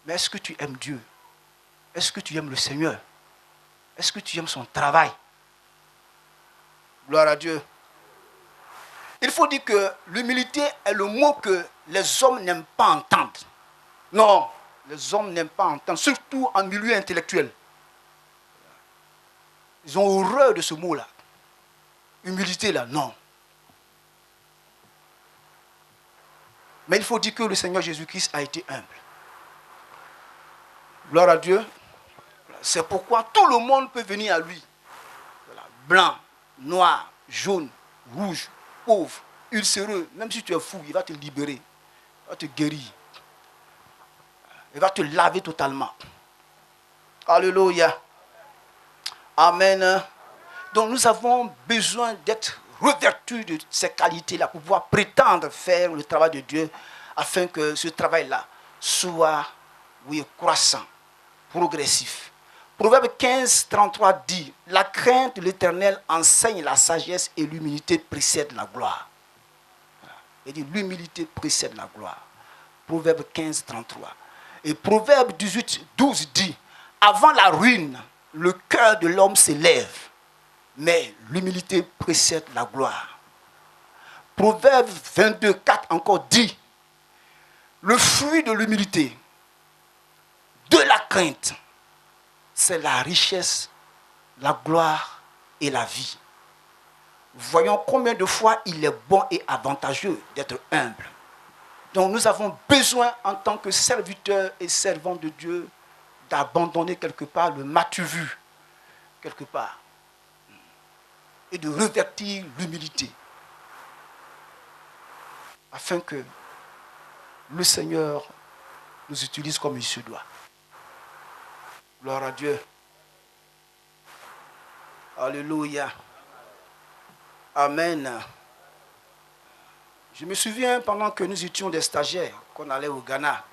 Mais est-ce que tu aimes Dieu? Est-ce que tu aimes le Seigneur? Est-ce que tu aimes son travail? Gloire à Dieu. Il faut dire que l'humilité est le mot que les hommes n'aiment pas entendre. Non, les hommes n'aiment pas entendre, surtout en milieu intellectuel. Ils ont horreur de ce mot-là. Humilité, là, non. Mais il faut dire que le Seigneur Jésus-Christ a été humble. Gloire à Dieu. C'est pourquoi tout le monde peut venir à lui. Voilà. Blanc, noir, jaune, rouge, pauvre, ulcéreux. Même si tu es fou, il va te libérer. Il va te guérir. Il va te laver totalement. Alléluia. Amen. Donc nous avons besoin d'être revêtu de ces qualités-là pour pouvoir prétendre faire le travail de Dieu afin que ce travail-là soit, oui, croissant, progressif. Proverbe 15, 33 dit, « La crainte de l'Éternel enseigne la sagesse et l'humilité précède la gloire. » Il dit, l'humilité précède la gloire. Proverbe 15, 33. Et Proverbe 18, 12 dit, « Avant la ruine, le cœur de l'homme s'élève, mais l'humilité précède la gloire. » Proverbe 22, 4 encore dit, « Le fruit de l'humilité, de la crainte, c'est la richesse, la gloire et la vie. » Voyons combien de fois il est bon et avantageux d'être humble. Donc nous avons besoin en tant que serviteurs et servants de Dieu d'abandonner quelque part le m'as-tu vu, quelque part, et de revêtir l'humilité, afin que le Seigneur nous utilise comme il se doit. Gloire à Dieu. Alléluia. Amen. Je me souviens pendant que nous étions des stagiaires, qu'on allait au Ghana,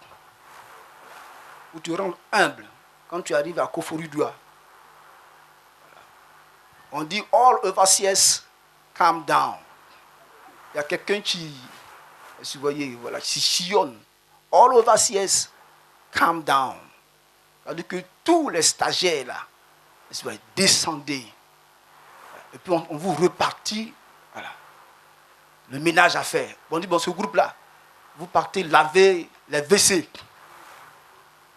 où tu rends humble quand tu arrives à Koforidua. On dit all overseers calm down. Il y a quelqu'un qui, vous voyez, voilà, qui chillonne. All overseers calm down. C'est-à-dire que tous les stagiaires là, descendez. Et puis on vous repartit, voilà, le ménage à faire. On dit, bon, ce groupe-là, vous partez laver les WC.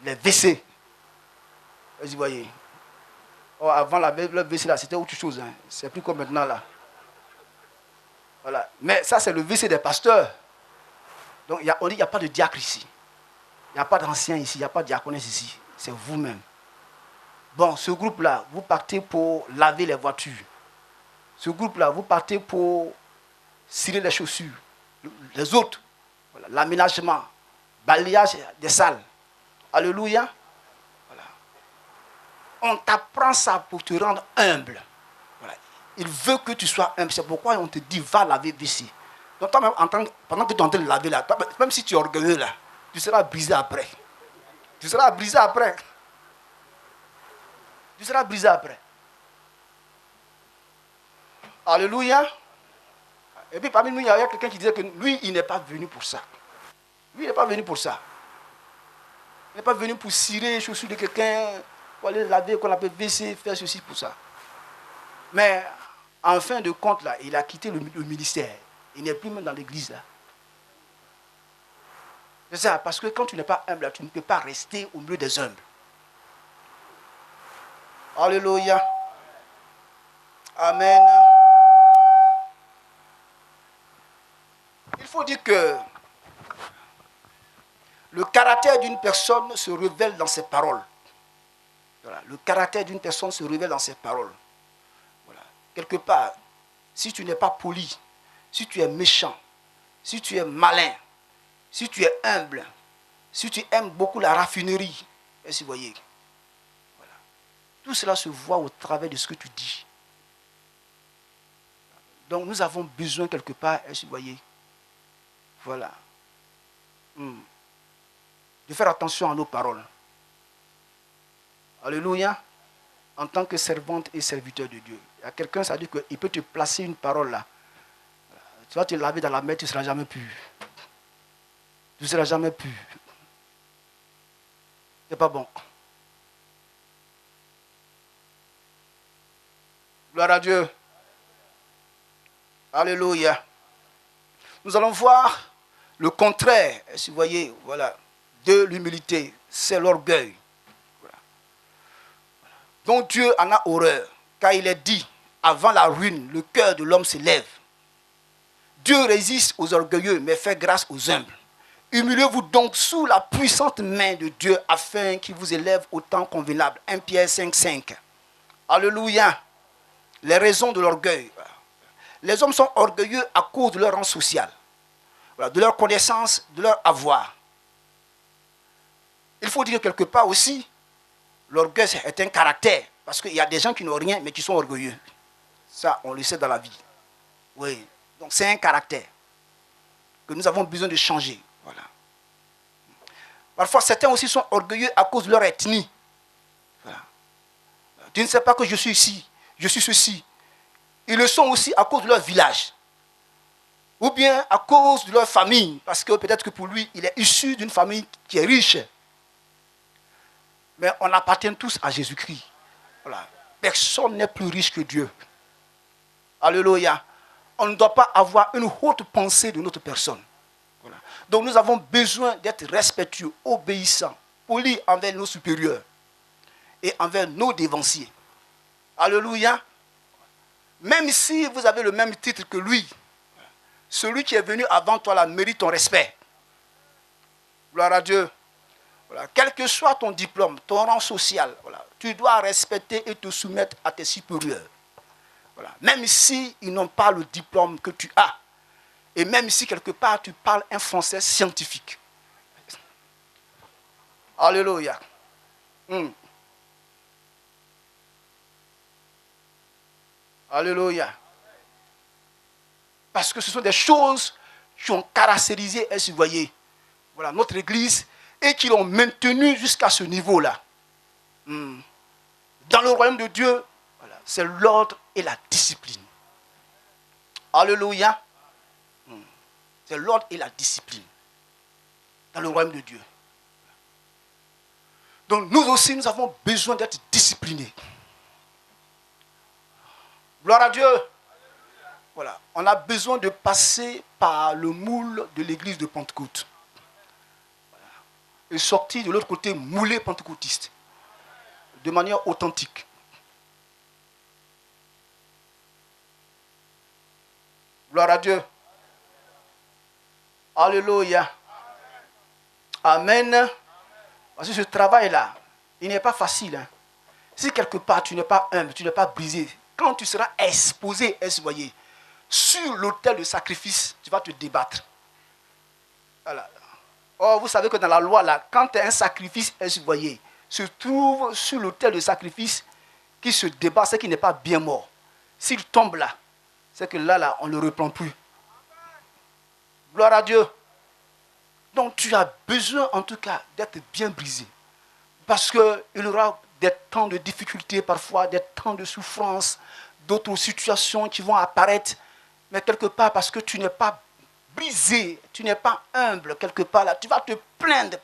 Les WC. Vous voyez. Oh, avant le WC, là, c'était autre chose. Hein. C'est plus comme maintenant, là. Voilà. Mais ça, c'est le WC des pasteurs. Donc, on dit, il n'y a pas de diacre ici. Il n'y a pas d'ancien ici, il n'y a pas de diaconesse ici. C'est vous-même. Bon, ce groupe-là, vous partez pour laver les voitures. Ce groupe-là, vous partez pour cirer les chaussures. Les autres, voilà, l'aménagement, balayage des salles. Alléluia. Voilà. On t'apprend ça pour te rendre humble. Voilà. Il veut que tu sois humble. C'est pourquoi on te dit, va laver ici. Donc, toi, pendant que tu es en train de laver là, toi, même si tu es orgueilleux là, tu seras brisé après. Tu seras brisé après. Tu seras brisé après. Alléluia. Et puis parmi nous, il y avait quelqu'un qui disait que lui, il n'est pas venu pour ça. Lui, il n'est pas venu pour ça. Il n'est pas venu pour cirer les chaussures de quelqu'un, pour aller laver, qu'on appelle WC, faire ceci pour ça. Mais en fin de compte, là, il a quitté le ministère. Il n'est plus même dans l'église là. C'est ça, parce que quand tu n'es pas humble, là, tu ne peux pas rester au milieu des humbles. Alléluia. Amen. Il faut dire que le caractère d'une personne se révèle dans ses paroles. Voilà. Le caractère d'une personne se révèle dans ses paroles. Voilà. Quelque part, si tu n'es pas poli, si tu es méchant, si tu es malin, si tu es humble, si tu aimes beaucoup la raffinerie, est-ce que vous voyez? Voilà. Tout cela se voit au travers de ce que tu dis. Donc nous avons besoin quelque part, est-ce que vous voyez? Voilà. De faire attention à nos paroles. Alléluia. En tant que servante et serviteur de Dieu. Il y a quelqu'un, ça dit qu'il peut te placer une parole là. Tu vas te laver dans la mer, tu ne seras jamais pur. Tu ne seras jamais pur. Ce n'est pas bon. Gloire à Dieu. Alléluia. Nous allons voir le contraire, si vous voyez, voilà, de l'humilité, c'est l'orgueil. Voilà. Donc Dieu en a horreur, car il est dit, avant la ruine, le cœur de l'homme s'élève. Dieu résiste aux orgueilleux, mais fait grâce aux humbles. Humiliez-vous donc sous la puissante main de Dieu, afin qu'il vous élève au temps convenable. 1 Pierre 5, 5. Alléluia. Les raisons de l'orgueil. Les hommes sont orgueilleux à cause de leur rang social, voilà, de leur connaissance, de leur avoir. Il faut dire quelque part aussi, l'orgueil est un caractère, parce qu'il y a des gens qui n'ont rien, mais qui sont orgueilleux. Ça, on le sait dans la vie. Oui. Donc c'est un caractère que nous avons besoin de changer. Voilà. Parfois, certains aussi sont orgueilleux à cause de leur ethnie. Voilà. Tu ne sais pas que je suis ici, je suis ceci. Ils le sont aussi à cause de leur village. Ou bien à cause de leur famille. Parce que peut-être que pour lui, il est issu d'une famille qui est riche. Mais on appartient tous à Jésus-Christ. Voilà. Personne n'est plus riche que Dieu. Alléluia. On ne doit pas avoir une haute pensée de notre personne. Voilà. Donc nous avons besoin d'être respectueux, obéissants, polis envers nos supérieurs et envers nos dévanciers. Alléluia. Même si vous avez le même titre que lui, celui qui est venu avant toi là mérite ton respect. Gloire à Dieu. Voilà. Quel que soit ton diplôme, ton rang social, voilà, tu dois respecter et te soumettre à tes supérieurs. Voilà. Même s'ils n'ont pas le diplôme que tu as. Et même si quelque part tu parles un français scientifique. Alléluia. Alléluia. Parce que ce sont des choses qui ont caractérisé, vous voyez, voilà, notre église et qui l'ont maintenue jusqu'à ce niveau-là. Dans le royaume de Dieu, voilà, c'est l'ordre et la discipline. Alléluia. C'est l'ordre et la discipline dans le royaume de Dieu. Donc nous aussi, nous avons besoin d'être disciplinés. Gloire à Dieu. Voilà. On a besoin de passer par le moule de l'église de Pentecôte. Voilà. Et sortir de l'autre côté moulé pentecôtiste. De manière authentique. Gloire à Dieu. Alléluia. Amen. Parce que ce travail-là, il n'est pas facile. Hein. Si quelque part tu n'es pas humble, tu n'es pas brisé, quand tu seras exposé, vous voyez, sur l'autel de sacrifice, tu vas te débattre. Voilà. Or, vous savez que dans la loi, là, quand un sacrifice, vous voyez, se trouve sur l'autel de sacrifice qui se débat, c'est qu'il n'est pas bien mort. S'il tombe là, c'est que là, on ne le reprend plus. Gloire à Dieu. Donc tu as besoin en tout cas d'être bien brisé. Parce qu'il y aura des temps de difficulté parfois, des temps de souffrance, d'autres situations qui vont apparaître. Mais quelque part parce que tu n'es pas brisé, tu n'es pas humble quelque part là, tu vas te plaindre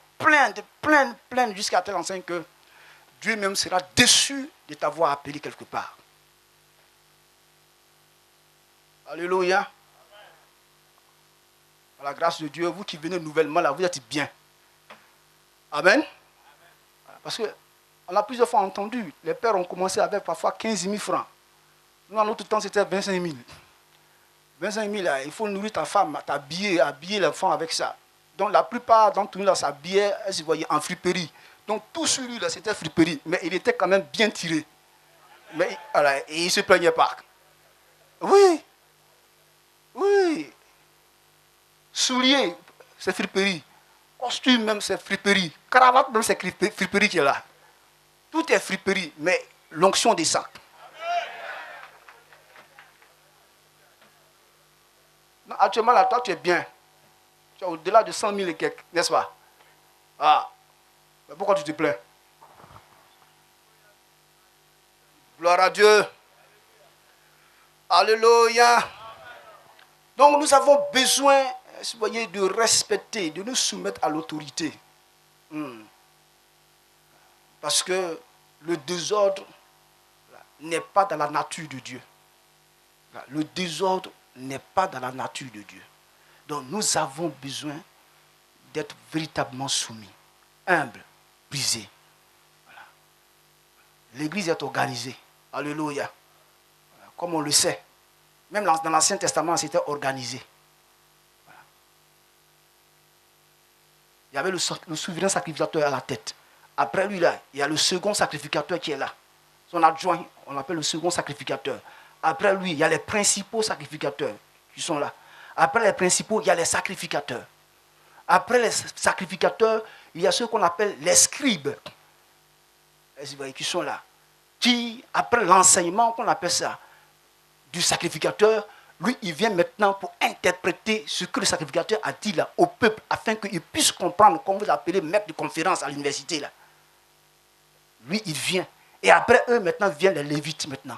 jusqu'à tel enseigne que Dieu même sera déçu de t'avoir appelé quelque part. Alléluia. Par la grâce de Dieu, vous qui venez nouvellement là, vous êtes bien. Amen. Parce qu'on a plusieurs fois entendu, les pères ont commencé avec parfois 15 000 francs. Nous, en notre temps, c'était 25 000. 25 000, là, il faut nourrir ta femme, habiller l'enfant avec ça. Donc la plupart d'entre nous, là, s'habillaient, vous voyez, en friperie. Donc tout sur lui, là, c'était friperie. Mais il était quand même bien tiré. Mais, voilà, et il ne se plaignait pas. Oui. Oui. Souliers, c'est friperie. Costume même, c'est friperie. Cravate même, c'est friperie qui est là. Tout est friperie, mais l'onction descend. Non, actuellement, là, toi, tu es bien. Tu es au-delà de 100 000 et quelques, n'est-ce pas? Ah. Mais pourquoi tu te plains? Gloire à Dieu. Alléluia. Donc, nous avons besoin, vous voyez, de respecter, de nous soumettre à l'autorité. Parce que le désordre n'est pas dans la nature de Dieu. Le désordre n'est pas dans la nature de Dieu. Donc nous avons besoin d'être véritablement soumis, humbles, brisés. Voilà. L'église est organisée. Alléluia. Voilà. Comme on le sait. Même dans l'Ancien Testament, c'était organisé. Voilà. Il y avait le souverain sacrificateur à la tête. Après lui, là, il y a le second sacrificateur qui est là. Son adjoint, on l'appelle le second sacrificateur. Après lui, il y a les principaux sacrificateurs qui sont là. Après les principaux, il y a les sacrificateurs. Après les sacrificateurs, il y a ceux qu'on appelle les scribes. Qui sont là. Qui, après l'enseignement qu'on appelle ça, du sacrificateur, Lui, il vient maintenant pour interpréter ce que le sacrificateur a dit là au peuple, afin qu'il puisse comprendre, comme vous appelez maître de conférence à l'université là. Lui, il vient. Et après eux, maintenant, viennent les Lévites maintenant.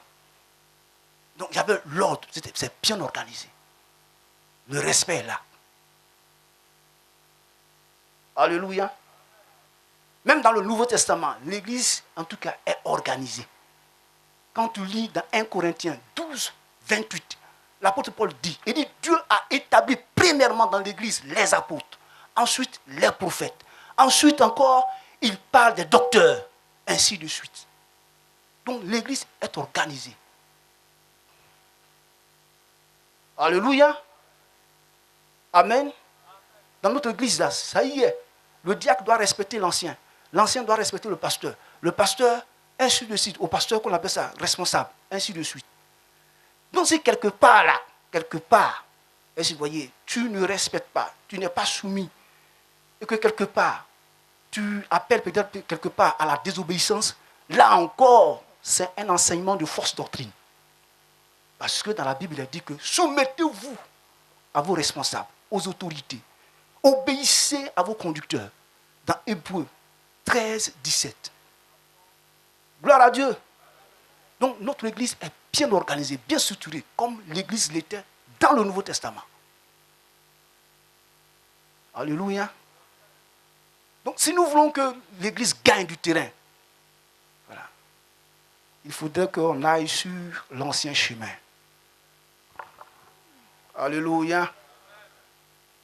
Donc, il y avait l'ordre, c'est bien organisé. Le respect est là. Alléluia. Même dans le Nouveau Testament, l'Église, en tout cas, est organisée. Quand tu lis dans 1 Corinthiens 12, 28, l'apôtre Paul dit, il dit, Dieu a établi premièrement dans l'Église les apôtres, ensuite les prophètes, ensuite encore, il parle des docteurs, ainsi de suite. Donc l'Église est organisée. Alléluia. Amen. Dans notre Église, là, ça y est, le diacre doit respecter l'ancien. L'ancien doit respecter le pasteur. Le pasteur, ainsi de suite. Au pasteur qu'on appelle ça responsable, ainsi de suite. Donc si quelque part là, ainsi vous voyez, tu ne respectes pas, tu n'es pas soumis, et que quelque part, tu appelles peut-être quelque part à la désobéissance, là encore, c'est un enseignement de fausse doctrine. Parce que dans la Bible, il est dit que soumettez-vous à vos responsables, aux autorités. Obéissez à vos conducteurs. Dans Hébreux 13, 17. Gloire à Dieu. Donc notre Église est bien organisée, bien structurée, comme l'Église l'était dans le Nouveau Testament. Alléluia. Donc si nous voulons que l'Église gagne du terrain, voilà, il faudrait qu'on aille sur l'ancien chemin. Alléluia.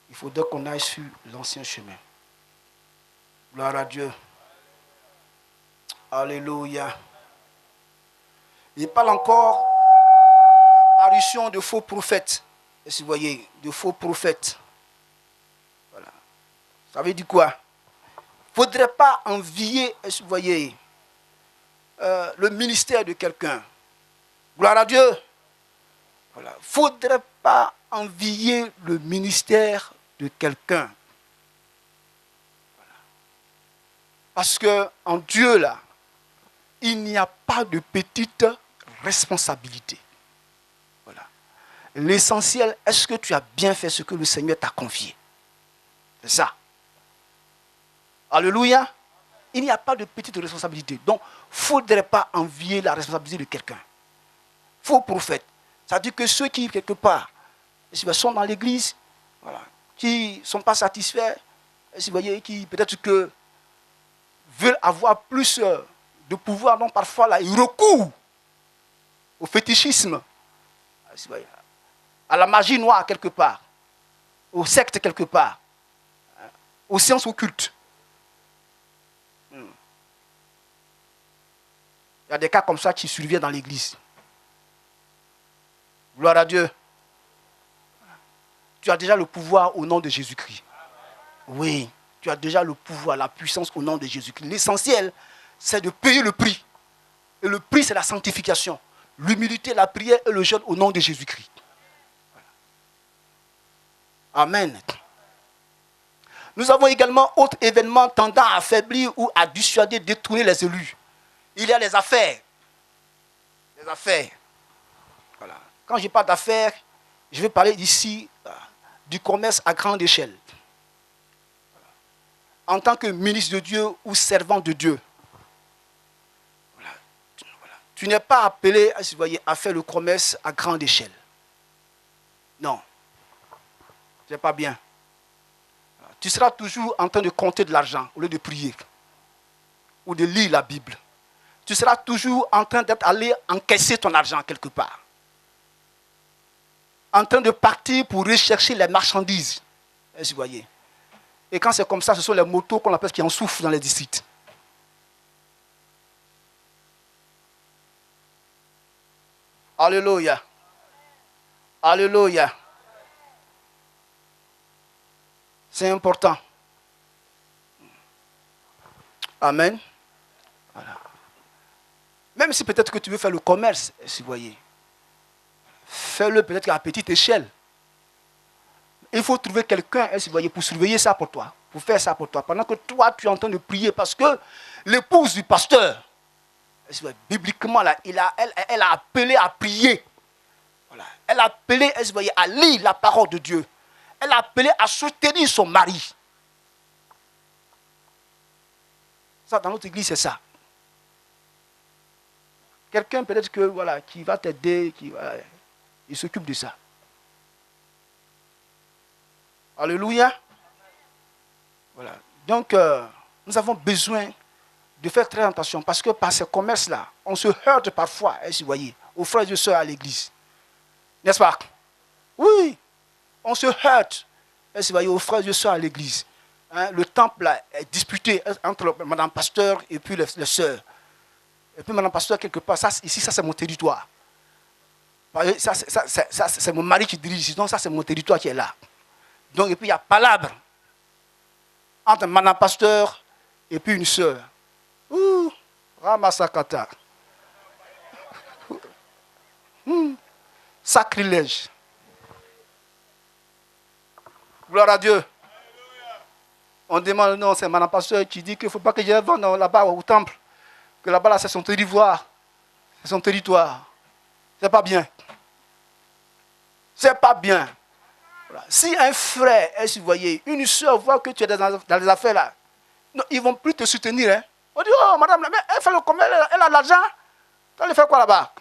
Il faudrait qu'on aille sur l'ancien chemin. Gloire à Dieu. Alléluia. Il parle encore d'apparition de faux prophètes. Et si vous voyez, de faux prophètes. Voilà. Ça veut dire quoi? Il ne faudrait pas envier, si vous voyez, le ministère de quelqu'un. Gloire à Dieu. Voilà. Il ne faudrait pas envier le ministère de quelqu'un. Voilà. Parce qu'en Dieu, là, il n'y a pas de petite responsabilité. Voilà. L'essentiel, est-ce que tu as bien fait ce que le Seigneur t'a confié? C'est ça. Alléluia. Il n'y a pas de petite responsabilité. Donc, il ne faudrait pas envier la responsabilité de quelqu'un. Faux prophète. C'est-à-dire que ceux qui, quelque part, sont dans l'église, voilà, qui ne sont pas satisfaits, vous voyez, qui peut-être que veulent avoir plus de pouvoir, donc parfois là, ils recourent au fétichisme, à la magie noire quelque part, aux sectes quelque part, aux sciences occultes. Il y a des cas comme ça qui surviennent dans l'église. Gloire à Dieu. Tu as déjà le pouvoir au nom de Jésus-Christ. Oui, tu as déjà le pouvoir, la puissance au nom de Jésus-Christ. L'essentiel, c'est de payer le prix. Et le prix, c'est la sanctification. L'humilité, la prière et le jeûne au nom de Jésus-Christ. Amen. Nous avons également autre événement tendant à affaiblir ou à dissuader, détourner les élus. Il y a les affaires. Les affaires. Voilà. Quand je parle d'affaires, je vais parler ici du commerce à grande échelle. En tant que ministre de Dieu ou servant de Dieu. Voilà. Tu n'es pas appelé, si vous voyez, à faire le commerce à grande échelle. Non. Ce n'est pas bien. Tu seras toujours en train de compter de l'argent au lieu de prier ou de lire la Bible. Tu seras toujours en train d'aller encaisser ton argent quelque part. En train de partir pour rechercher les marchandises. Vous voyez. Et quand c'est comme ça, ce sont les motos qu'on appelle qui en souffrent dans les districts. Alléluia. Alléluia. C'est important. Amen. Voilà. Même si peut-être que tu veux faire le commerce, si vous voyez, fais-le peut-être à petite échelle. Il faut trouver quelqu'un, si vous voyez, pour surveiller ça pour toi, pour faire ça pour toi. Pendant que toi, tu es en train de prier, parce que l'épouse du pasteur, bibliquement, là, elle a appelé à prier. Voilà. Elle a appelé, vous voyez, à lire la parole de Dieu. Elle a appelé à soutenir son mari. Ça, dans notre église, c'est ça. Quelqu'un peut-être que, voilà, qui va t'aider, il s'occupe de ça. Alléluia. Voilà. Donc, nous avons besoin de faire très attention parce que par ces commerces-là, on se heurte parfois, vous voyez, aux frères et sœurs à l'église. N'est-ce pas? Oui, on se heurte, vous voyez, aux frères et sœurs à l'église. Hein, le temple là, est disputé entre Madame Pasteur et puis les sœurs. Et puis Madame Pasteur, quelque part, ça, ici, ça c'est mon territoire. Ça, c'est mon mari qui dirige, donc ça c'est mon territoire qui est là. Donc, et puis il y a palabre entre Madame Pasteur et puis une sœur. Ouh, Ramasakata. Sacrilège. Gloire à Dieu. On demande, non, c'est Madame Pasteur qui dit qu'il ne faut pas que je vende là-bas au temple. Que là-bas, là, c'est son territoire. C'est son territoire. C'est pas bien. C'est pas bien. Voilà. Si un frère, vous voyez, une soeur voit que tu es dans les affaires là, non, ils ne vont plus te soutenir. Hein. On dit, oh madame, mais elle fait le commerce, elle a de l'argent. Elle fait quoi là-bas?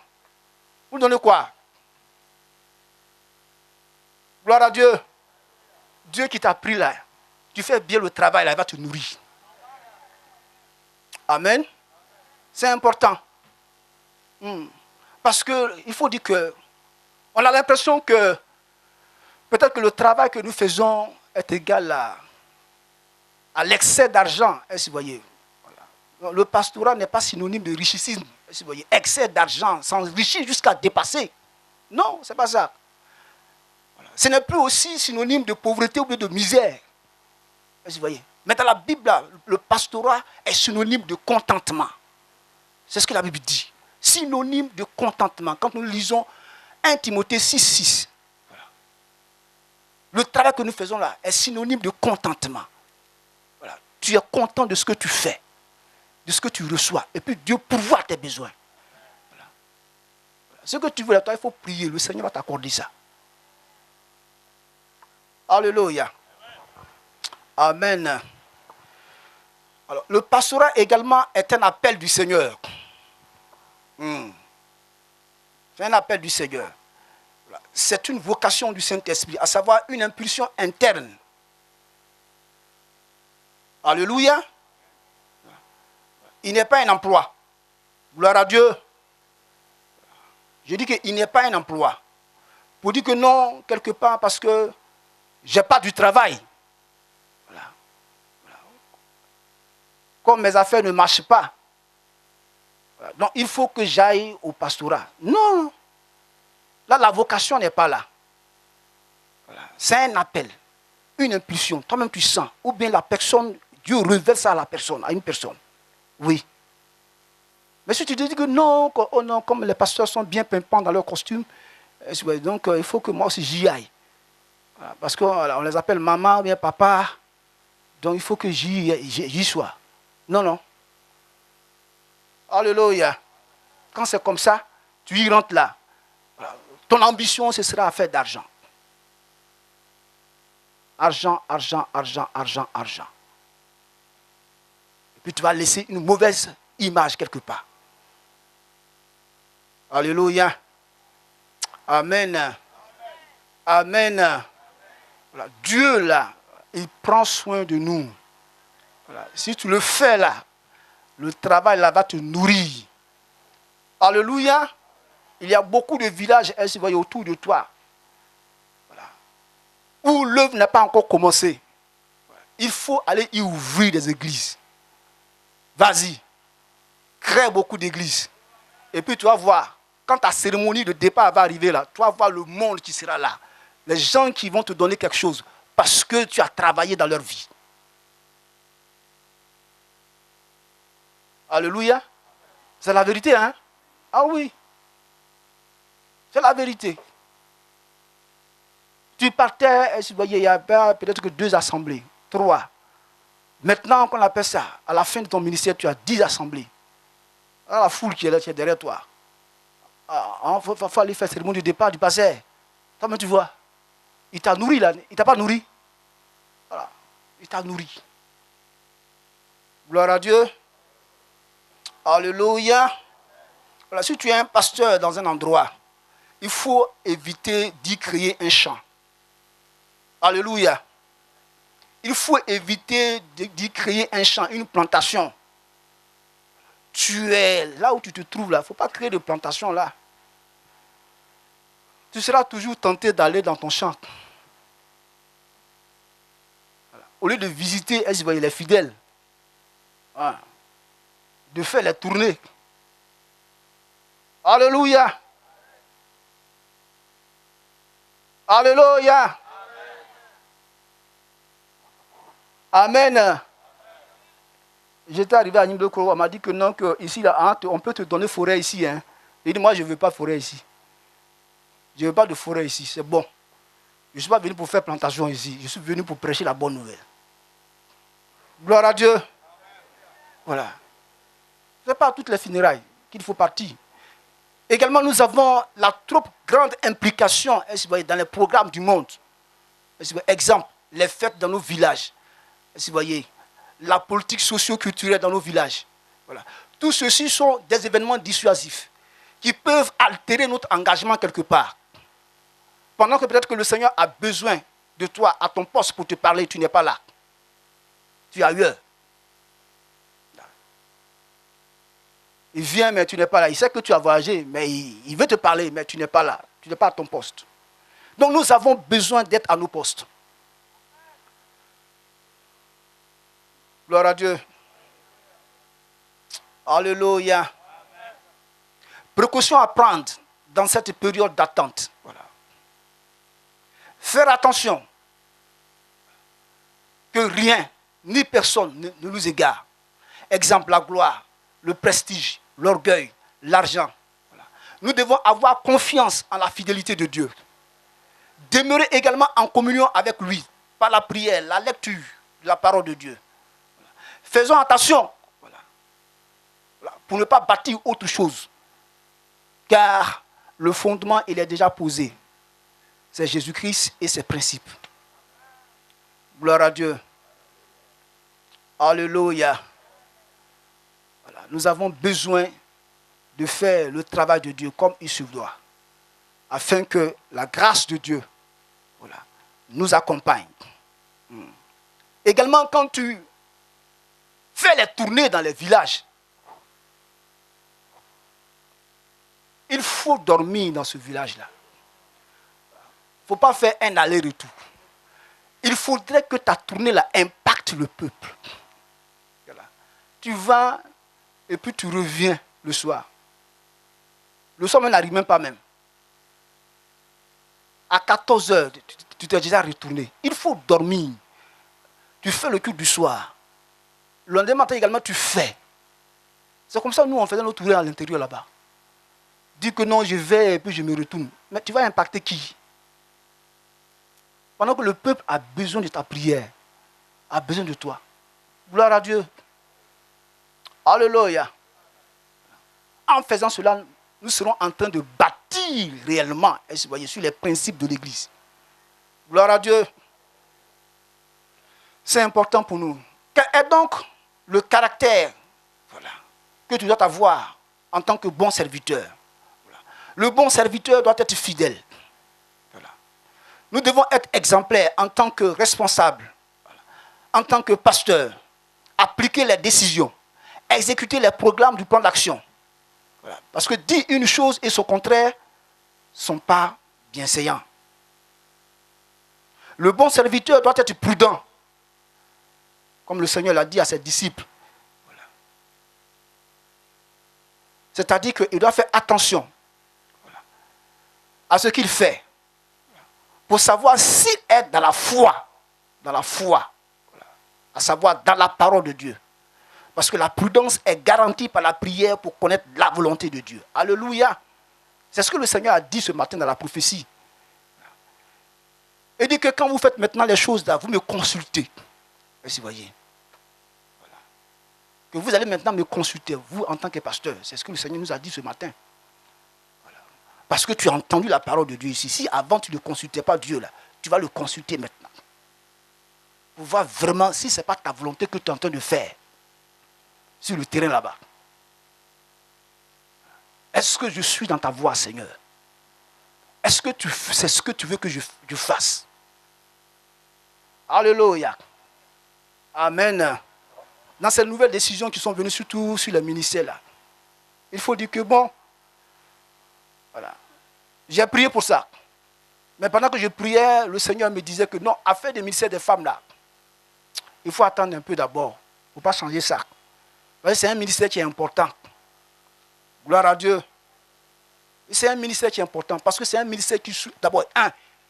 Vous donnez quoi? Gloire à Dieu. Dieu qui t'a pris là, tu fais bien le travail là, il va te nourrir. Amen. C'est important. Parce qu'il faut dire que on a l'impression que peut-être que le travail que nous faisons est égal à l'excès d'argent. Vous voyez, voilà. Le pastorat n'est pas synonyme de richissime. Vous voyez, excès d'argent, s'enrichir jusqu'à dépasser. Non, ce n'est pas ça. Voilà. Ce n'est plus aussi synonyme de pauvreté ou de misère. Vous voyez. Mais dans la Bible, le pastorat est synonyme de contentement. C'est ce que la Bible dit. Synonyme de contentement. Quand nous lisons 1 Timothée 6,6, voilà. Le travail que nous faisons là est synonyme de contentement. Voilà. Tu es content de ce que tu fais, de ce que tu reçois. Et puis Dieu pourvoit tes besoins. Voilà. Voilà. Ce que tu veux, toi, il faut prier. Le Seigneur va t'accorder ça. Alléluia. Amen. Alors, le pastorat également est un appel du Seigneur. C'est un appel du Seigneur. Voilà. C'est une vocation du Saint-Esprit, à savoir une impulsion interne. Alléluia. Il n'est pas un emploi. Gloire à Dieu. Je dis qu'il n'est pas un emploi. Pour dire que non, quelque part, parce que je n'ai pas du travail. Voilà. Voilà. Comme mes affaires ne marchent pas. Voilà. Donc il faut que j'aille au pastorat. Non. Là, la vocation n'est pas là. Voilà. C'est un appel. Une impulsion. Toi-même tu sens. Ou bien la personne, Dieu révèle ça à la personne, à une personne. Oui. Mais si tu te dis que non, oh non, comme les pasteurs sont bien pimpants dans leur costume, donc il faut que moi aussi j'y aille. Voilà, parce qu'on les appelle maman ou bien papa, donc il faut que j'y sois. Non, non. Alléluia. Quand c'est comme ça, tu y rentres là. Voilà. Ton ambition, ce sera à faire d'argent. Argent, argent, argent, argent, argent. Et puis tu vas laisser une mauvaise image quelque part. Alléluia. Amen. Amen. Voilà. Dieu là, il prend soin de nous. Voilà. Si tu le fais là, le travail là va te nourrir. Alléluia. Il y a beaucoup de villages autour de toi. Voilà. Où l'œuvre n'a pas encore commencé. Il faut aller y ouvrir des églises. Vas-y. Crée beaucoup d'églises. Et puis tu vas voir. Quand ta cérémonie de départ va arriver là, tu vas voir le monde qui sera là. Les gens qui vont te donner quelque chose parce que tu as travaillé dans leur vie. Alléluia. C'est la vérité, hein? Ah oui. C'est la vérité. Tu partais, il y avait peut-être que 2 assemblées, 3. Maintenant qu'on appelle ça, à la fin de ton ministère, tu as 10 assemblées. Ah, la foule qui est là, qui est derrière toi. faut aller faire cérémonie de départ du pasteur. Toi-même, tu vois. Il t'a nourri là. Il t'a pas nourri. Voilà. Il t'a nourri. Gloire à Dieu. Alléluia. Voilà, si tu es un pasteur dans un endroit, il faut éviter d'y créer un champ. Alléluia. Il faut éviter d'y créer un champ, une plantation. Tu es là où tu te trouves là. Il ne faut pas créer de plantation là. Tu seras toujours tenté d'aller dans ton champ. Voilà. Au lieu de visiter les fidèles, voilà, de faire les tournées. Alléluia. Alléluia. Amen. J'étais arrivé à Nimbeko, on m'a dit que non, que ici, là, on peut te donner forêt ici. Hein. Il dit, moi, je ne veux pas de forêt ici. Je ne veux pas de forêt ici, c'est bon. Je ne suis pas venu pour faire plantation ici. Je suis venu pour prêcher la bonne nouvelle. Gloire à Dieu. Voilà. Ce n'est pas toutes les funérailles qu'il faut partir. Également, nous avons la trop grande implication dans les programmes du monde. Exemple, les fêtes dans nos villages. Vous voyez, la politique socio-culturelle dans nos villages. Voilà. Tout ceci sont des événements dissuasifs qui peuvent altérer notre engagement quelque part. Pendant que peut-être que le Seigneur a besoin de toi à ton poste pour te parler, tu n'es pas là. Tu es ailleurs. Il vient, mais tu n'es pas là. Il sait que tu as voyagé, mais il veut te parler, mais tu n'es pas là. Tu n'es pas à ton poste. Donc nous avons besoin d'être à nos postes. Gloire à Dieu. Alléluia. Précaution à prendre dans cette période d'attente. Voilà. Faire attention que rien ni personne ne nous égare. Exemple, la gloire, le prestige, l'orgueil, l'argent. Voilà. Nous devons avoir confiance en la fidélité de Dieu. Demeurer également en communion avec lui par la prière, la lecture de la parole de Dieu. Voilà. Faisons attention, voilà, pour ne pas bâtir autre chose. Car le fondement, il est déjà posé. C'est Jésus-Christ et ses principes. Gloire à Dieu. Alléluia. Voilà. Nous avons besoin de faire le travail de Dieu comme il se doit. Afin que la grâce de Dieu, voilà, nous accompagne. Également, quand tu fais les tournées dans les villages, il faut dormir dans ce village-là. Il ne faut pas faire un aller-retour. Il faudrait que ta tournée-là impacte le peuple. Voilà. Tu vas et puis tu reviens le soir. Le soir, on n'arrive même pas même. À 14 heures, tu t'es déjà retourné. Il faut dormir. Tu fais le culte du soir. Le lendemain matin également, tu fais. C'est comme ça que nous, on faisait nos tournées à l'intérieur là-bas. Dis que non, je vais et puis je me retourne. Mais tu vas impacter qui? Pendant que le peuple a besoin de ta prière, a besoin de toi. Gloire à Dieu. Alléluia. En faisant cela, nous serons en train de bâtir réellement, vous voyez, sur les principes de l'Église. Gloire à Dieu. C'est important pour nous. Quel est donc le caractère, voilà, que tu dois avoir en tant que bon serviteur? Voilà. Le bon serviteur doit être fidèle. Voilà. Nous devons être exemplaires en tant que responsables, voilà, en tant que pasteurs, appliquer les décisions, exécuter les programmes du plan d'action. Voilà. Parce que dire une chose et son contraire ne sont pas bienséants. Le bon serviteur doit être prudent, comme le Seigneur l'a dit à ses disciples. Voilà. C'est-à-dire qu'il doit faire attention, voilà, à ce qu'il fait, pour savoir s'il est dans la foi, voilà, à savoir dans la parole de Dieu. Parce que la prudence est garantie par la prière pour connaître la volonté de Dieu. Alléluia. C'est ce que le Seigneur a dit ce matin dans la prophétie. Il dit que quand vous faites maintenant les choses là, vous me consultez. Vous voyez. Voilà. Que vous allez maintenant me consulter, vous en tant que pasteur. C'est ce que le Seigneur nous a dit ce matin. Voilà. Parce que tu as entendu la parole de Dieu ici. Si avant tu ne consultais pas Dieu, là, tu vas le consulter maintenant. Pour voir vraiment si ce n'est pas ta volonté que tu es en train de faire sur le terrain là-bas. Est-ce que je suis dans ta voie, Seigneur? Est-ce que c'est ce que tu veux que je fasse? Alléluia. Amen. Dans ces nouvelles décisions qui sont venues surtout sur le ministère là, il faut dire que bon, voilà. J'ai prié pour ça. Mais pendant que je priais, le Seigneur me disait que non, affaire des ministères des femmes là, il faut attendre un peu d'abord. Il ne faut pas changer ça. C'est un ministère qui est important. Gloire à Dieu. C'est un ministère qui est important parce que c'est un ministère qui, d'abord,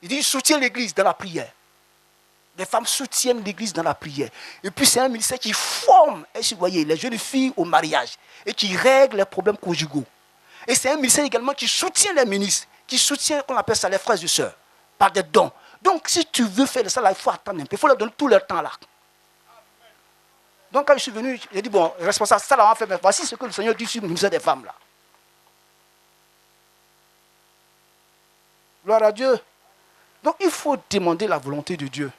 il dit soutient l'église dans la prière. Les femmes soutiennent l'église dans la prière. Et puis c'est un ministère qui forme, vous voyez, les jeunes filles au mariage et qui règle les problèmes conjugaux. Et c'est un ministère également qui soutient les ministres, qui soutient, qu'on appelle ça, les frères et sœurs, par des dons. Donc si tu veux faire ça, là, il faut attendre un peu. Il faut leur donner tout leur temps là. Donc quand je suis venu, j'ai dit, bon, responsable, ça là, on va faire, mais voici ce que le Seigneur dit sur le ministère des femmes là. Gloire à Dieu. Donc il faut demander la volonté de Dieu.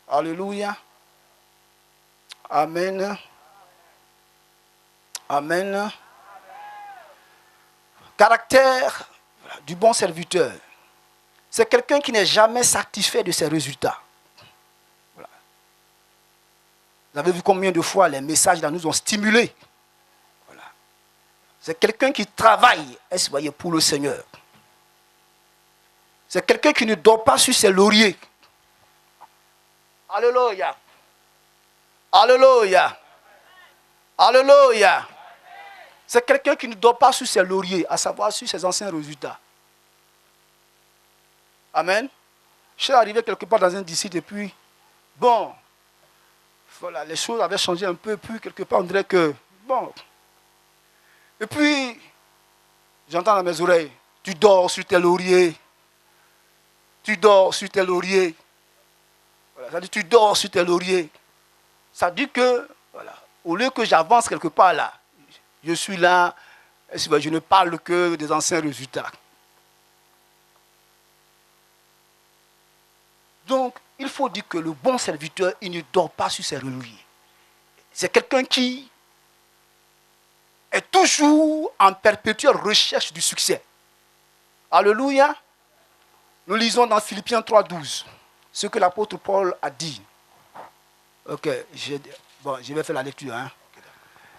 Alléluia. Amen. Amen. Caractère du bon serviteur. C'est quelqu'un qui n'est jamais satisfait de ses résultats. Voilà. Vous avez vu combien de fois les messages là nous ont stimulés. Voilà. C'est quelqu'un qui travaille, voyez, pour le Seigneur. C'est quelqu'un qui ne dort pas sur ses lauriers. Alléluia. Alléluia. Alléluia. C'est quelqu'un qui ne dort pas sur ses lauriers, à savoir sur ses anciens résultats. Amen. Je suis arrivé quelque part dans un disciple et puis, bon, voilà, les choses avaient changé un peu, puis quelque part on dirait que, bon. Et puis, j'entends dans mes oreilles, tu dors sur tes lauriers. Tu dors sur tes lauriers. Voilà, ça dit, tu dors sur tes lauriers. Ça dit que, voilà, au lieu que j'avance quelque part là, je suis là, je ne parle que des anciens résultats. Donc, il faut dire que le bon serviteur, il ne dort pas sur ses lauriers. C'est quelqu'un qui est toujours en perpétuelle recherche du succès. Alléluia. Nous lisons dans Philippiens 3,12 ce que l'apôtre Paul a dit. Ok, je vais faire la lecture.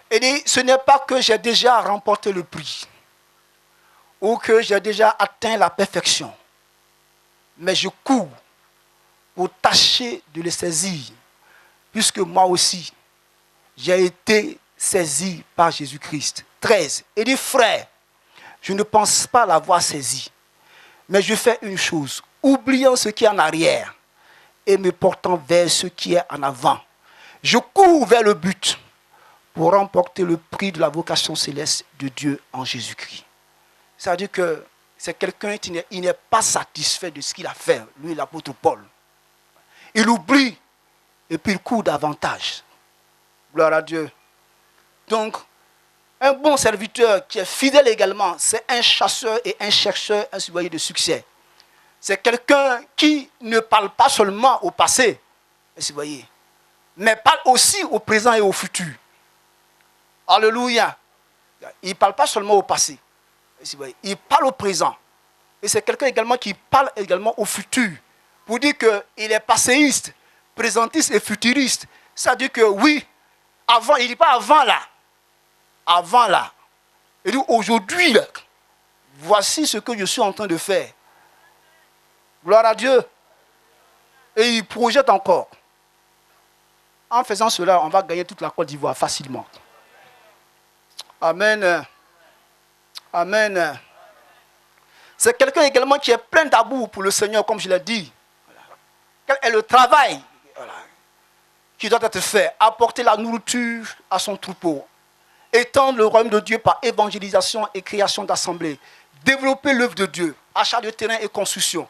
Il dit, ce n'est pas que j'ai déjà remporté le prix ou que j'ai déjà atteint la perfection, mais je cours pour tâcher de le saisir, puisque moi aussi, j'ai été saisi par Jésus-Christ. 13. Il dit, frère, je ne pense pas l'avoir saisi, mais je fais une chose, oubliant ce qui est en arrière et me portant vers ce qui est en avant. Je cours vers le but pour remporter le prix de la vocation céleste de Dieu en Jésus-Christ. C'est-à-dire que c'est quelqu'un qui n'est pas satisfait de ce qu'il a fait, lui, l'apôtre Paul. Il oublie et puis il court davantage. Gloire à Dieu. Donc, un bon serviteur qui est fidèle également, c'est un chasseur et un chercheur, un surveillant de succès. C'est quelqu'un qui ne parle pas seulement au passé, mais parle aussi au présent et au futur. Alléluia. Il ne parle pas seulement au passé, il parle au présent. Et c'est quelqu'un également qui parle également au futur. Pour dire qu'il est passéiste, présentiste et futuriste. C'est-à-dire que oui, avant, il ne dit pas avant là. Avant là. Il dit aujourd'hui là. Voici ce que je suis en train de faire. Gloire à Dieu. Et il projette encore. En faisant cela, on va gagner toute la Côte d'Ivoire facilement. Amen. Amen. C'est quelqu'un également qui est plein d'amour pour le Seigneur, comme je l'ai dit. Quel est le travail qui doit être fait? Apporter la nourriture à son troupeau. Étendre le royaume de Dieu par évangélisation et création d'assemblées. Développer l'œuvre de Dieu. Achat de terrain et construction.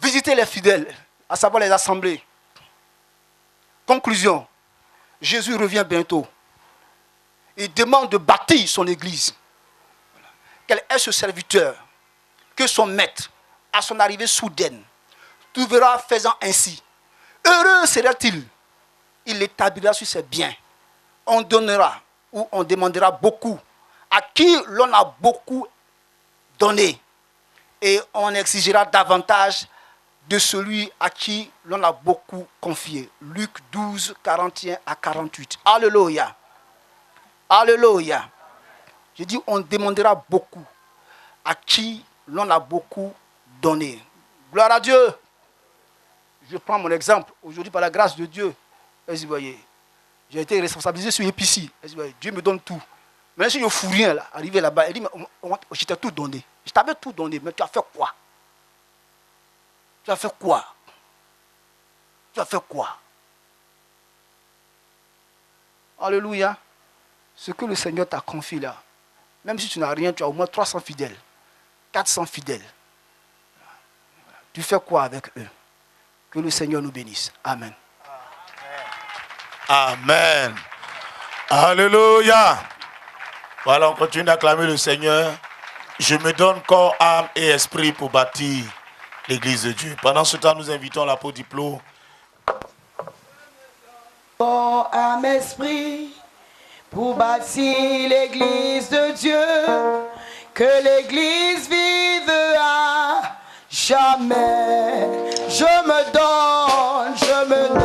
Visiter les fidèles, à savoir les assemblées. Conclusion. Jésus revient bientôt. Il demande de bâtir son église. Quel est ce serviteur que son maître, à son arrivée soudaine, trouvera faisant ainsi? Heureux sera-t-il. Il l'établira sur ses biens. On donnera ou on demandera beaucoup à qui l'on a beaucoup donné. Et on exigera davantage de celui à qui l'on a beaucoup confié. Luc 12, 41 à 48. Alléluia. Alléluia. Je dis, on demandera beaucoup à qui l'on a beaucoup donné. Gloire à Dieu. Je prends mon exemple. Aujourd'hui, par la grâce de Dieu, vous voyez, j'ai été responsabilisé sur EPC. Dieu me donne tout. Mais si je ne fous rien, là, arrivé là-bas, il dit, je t'ai tout donné. Je t'avais tout donné, mais tu as fait quoi? Tu as fait quoi? Tu as fait quoi? Alléluia. Ce que le Seigneur t'a confié là, même si tu n'as rien, tu as au moins 300 fidèles, 400 fidèles. Tu fais quoi avec eux? Que le Seigneur nous bénisse. Amen. Amen. Alléluia. Voilà, on continue d'acclamer le Seigneur. Je me donne corps, âme et esprit pour bâtir l'église de Dieu. Pendant ce temps, nous invitons l'apôtre Diplo. Corps, âme, esprit pour bâtir l'église de Dieu. Que l'église vive à jamais. Je me donne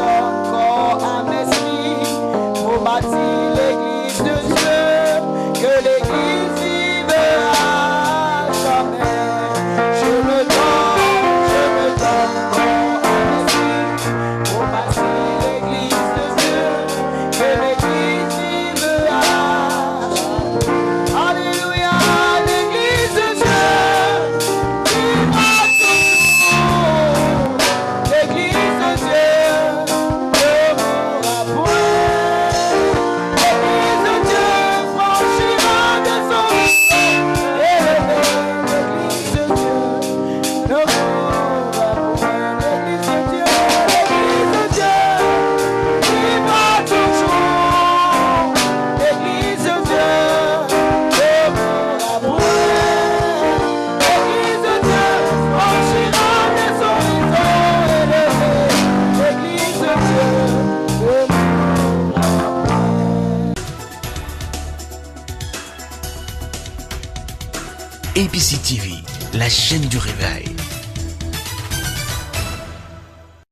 corps, âme, esprit pour bâtir l'église de Dieu. Que l'église vive à jamais. Je me donne corps, âme, esprit pour bâtir l'église de Dieu. Que l'église vive à jamais. Alléluia, l'église de Dieu vivra toujours. L'église de Dieu demeurera point. L'église de Dieu franchira des horizons élevés. L'église de Dieu demeurera point. L'église de Dieu vivra toujours. L'église de Dieu demeurera point. L'église de Dieu franchira des horizons élevés. L'église de Dieu demeurera point. APC TV, la chaîne du réveil.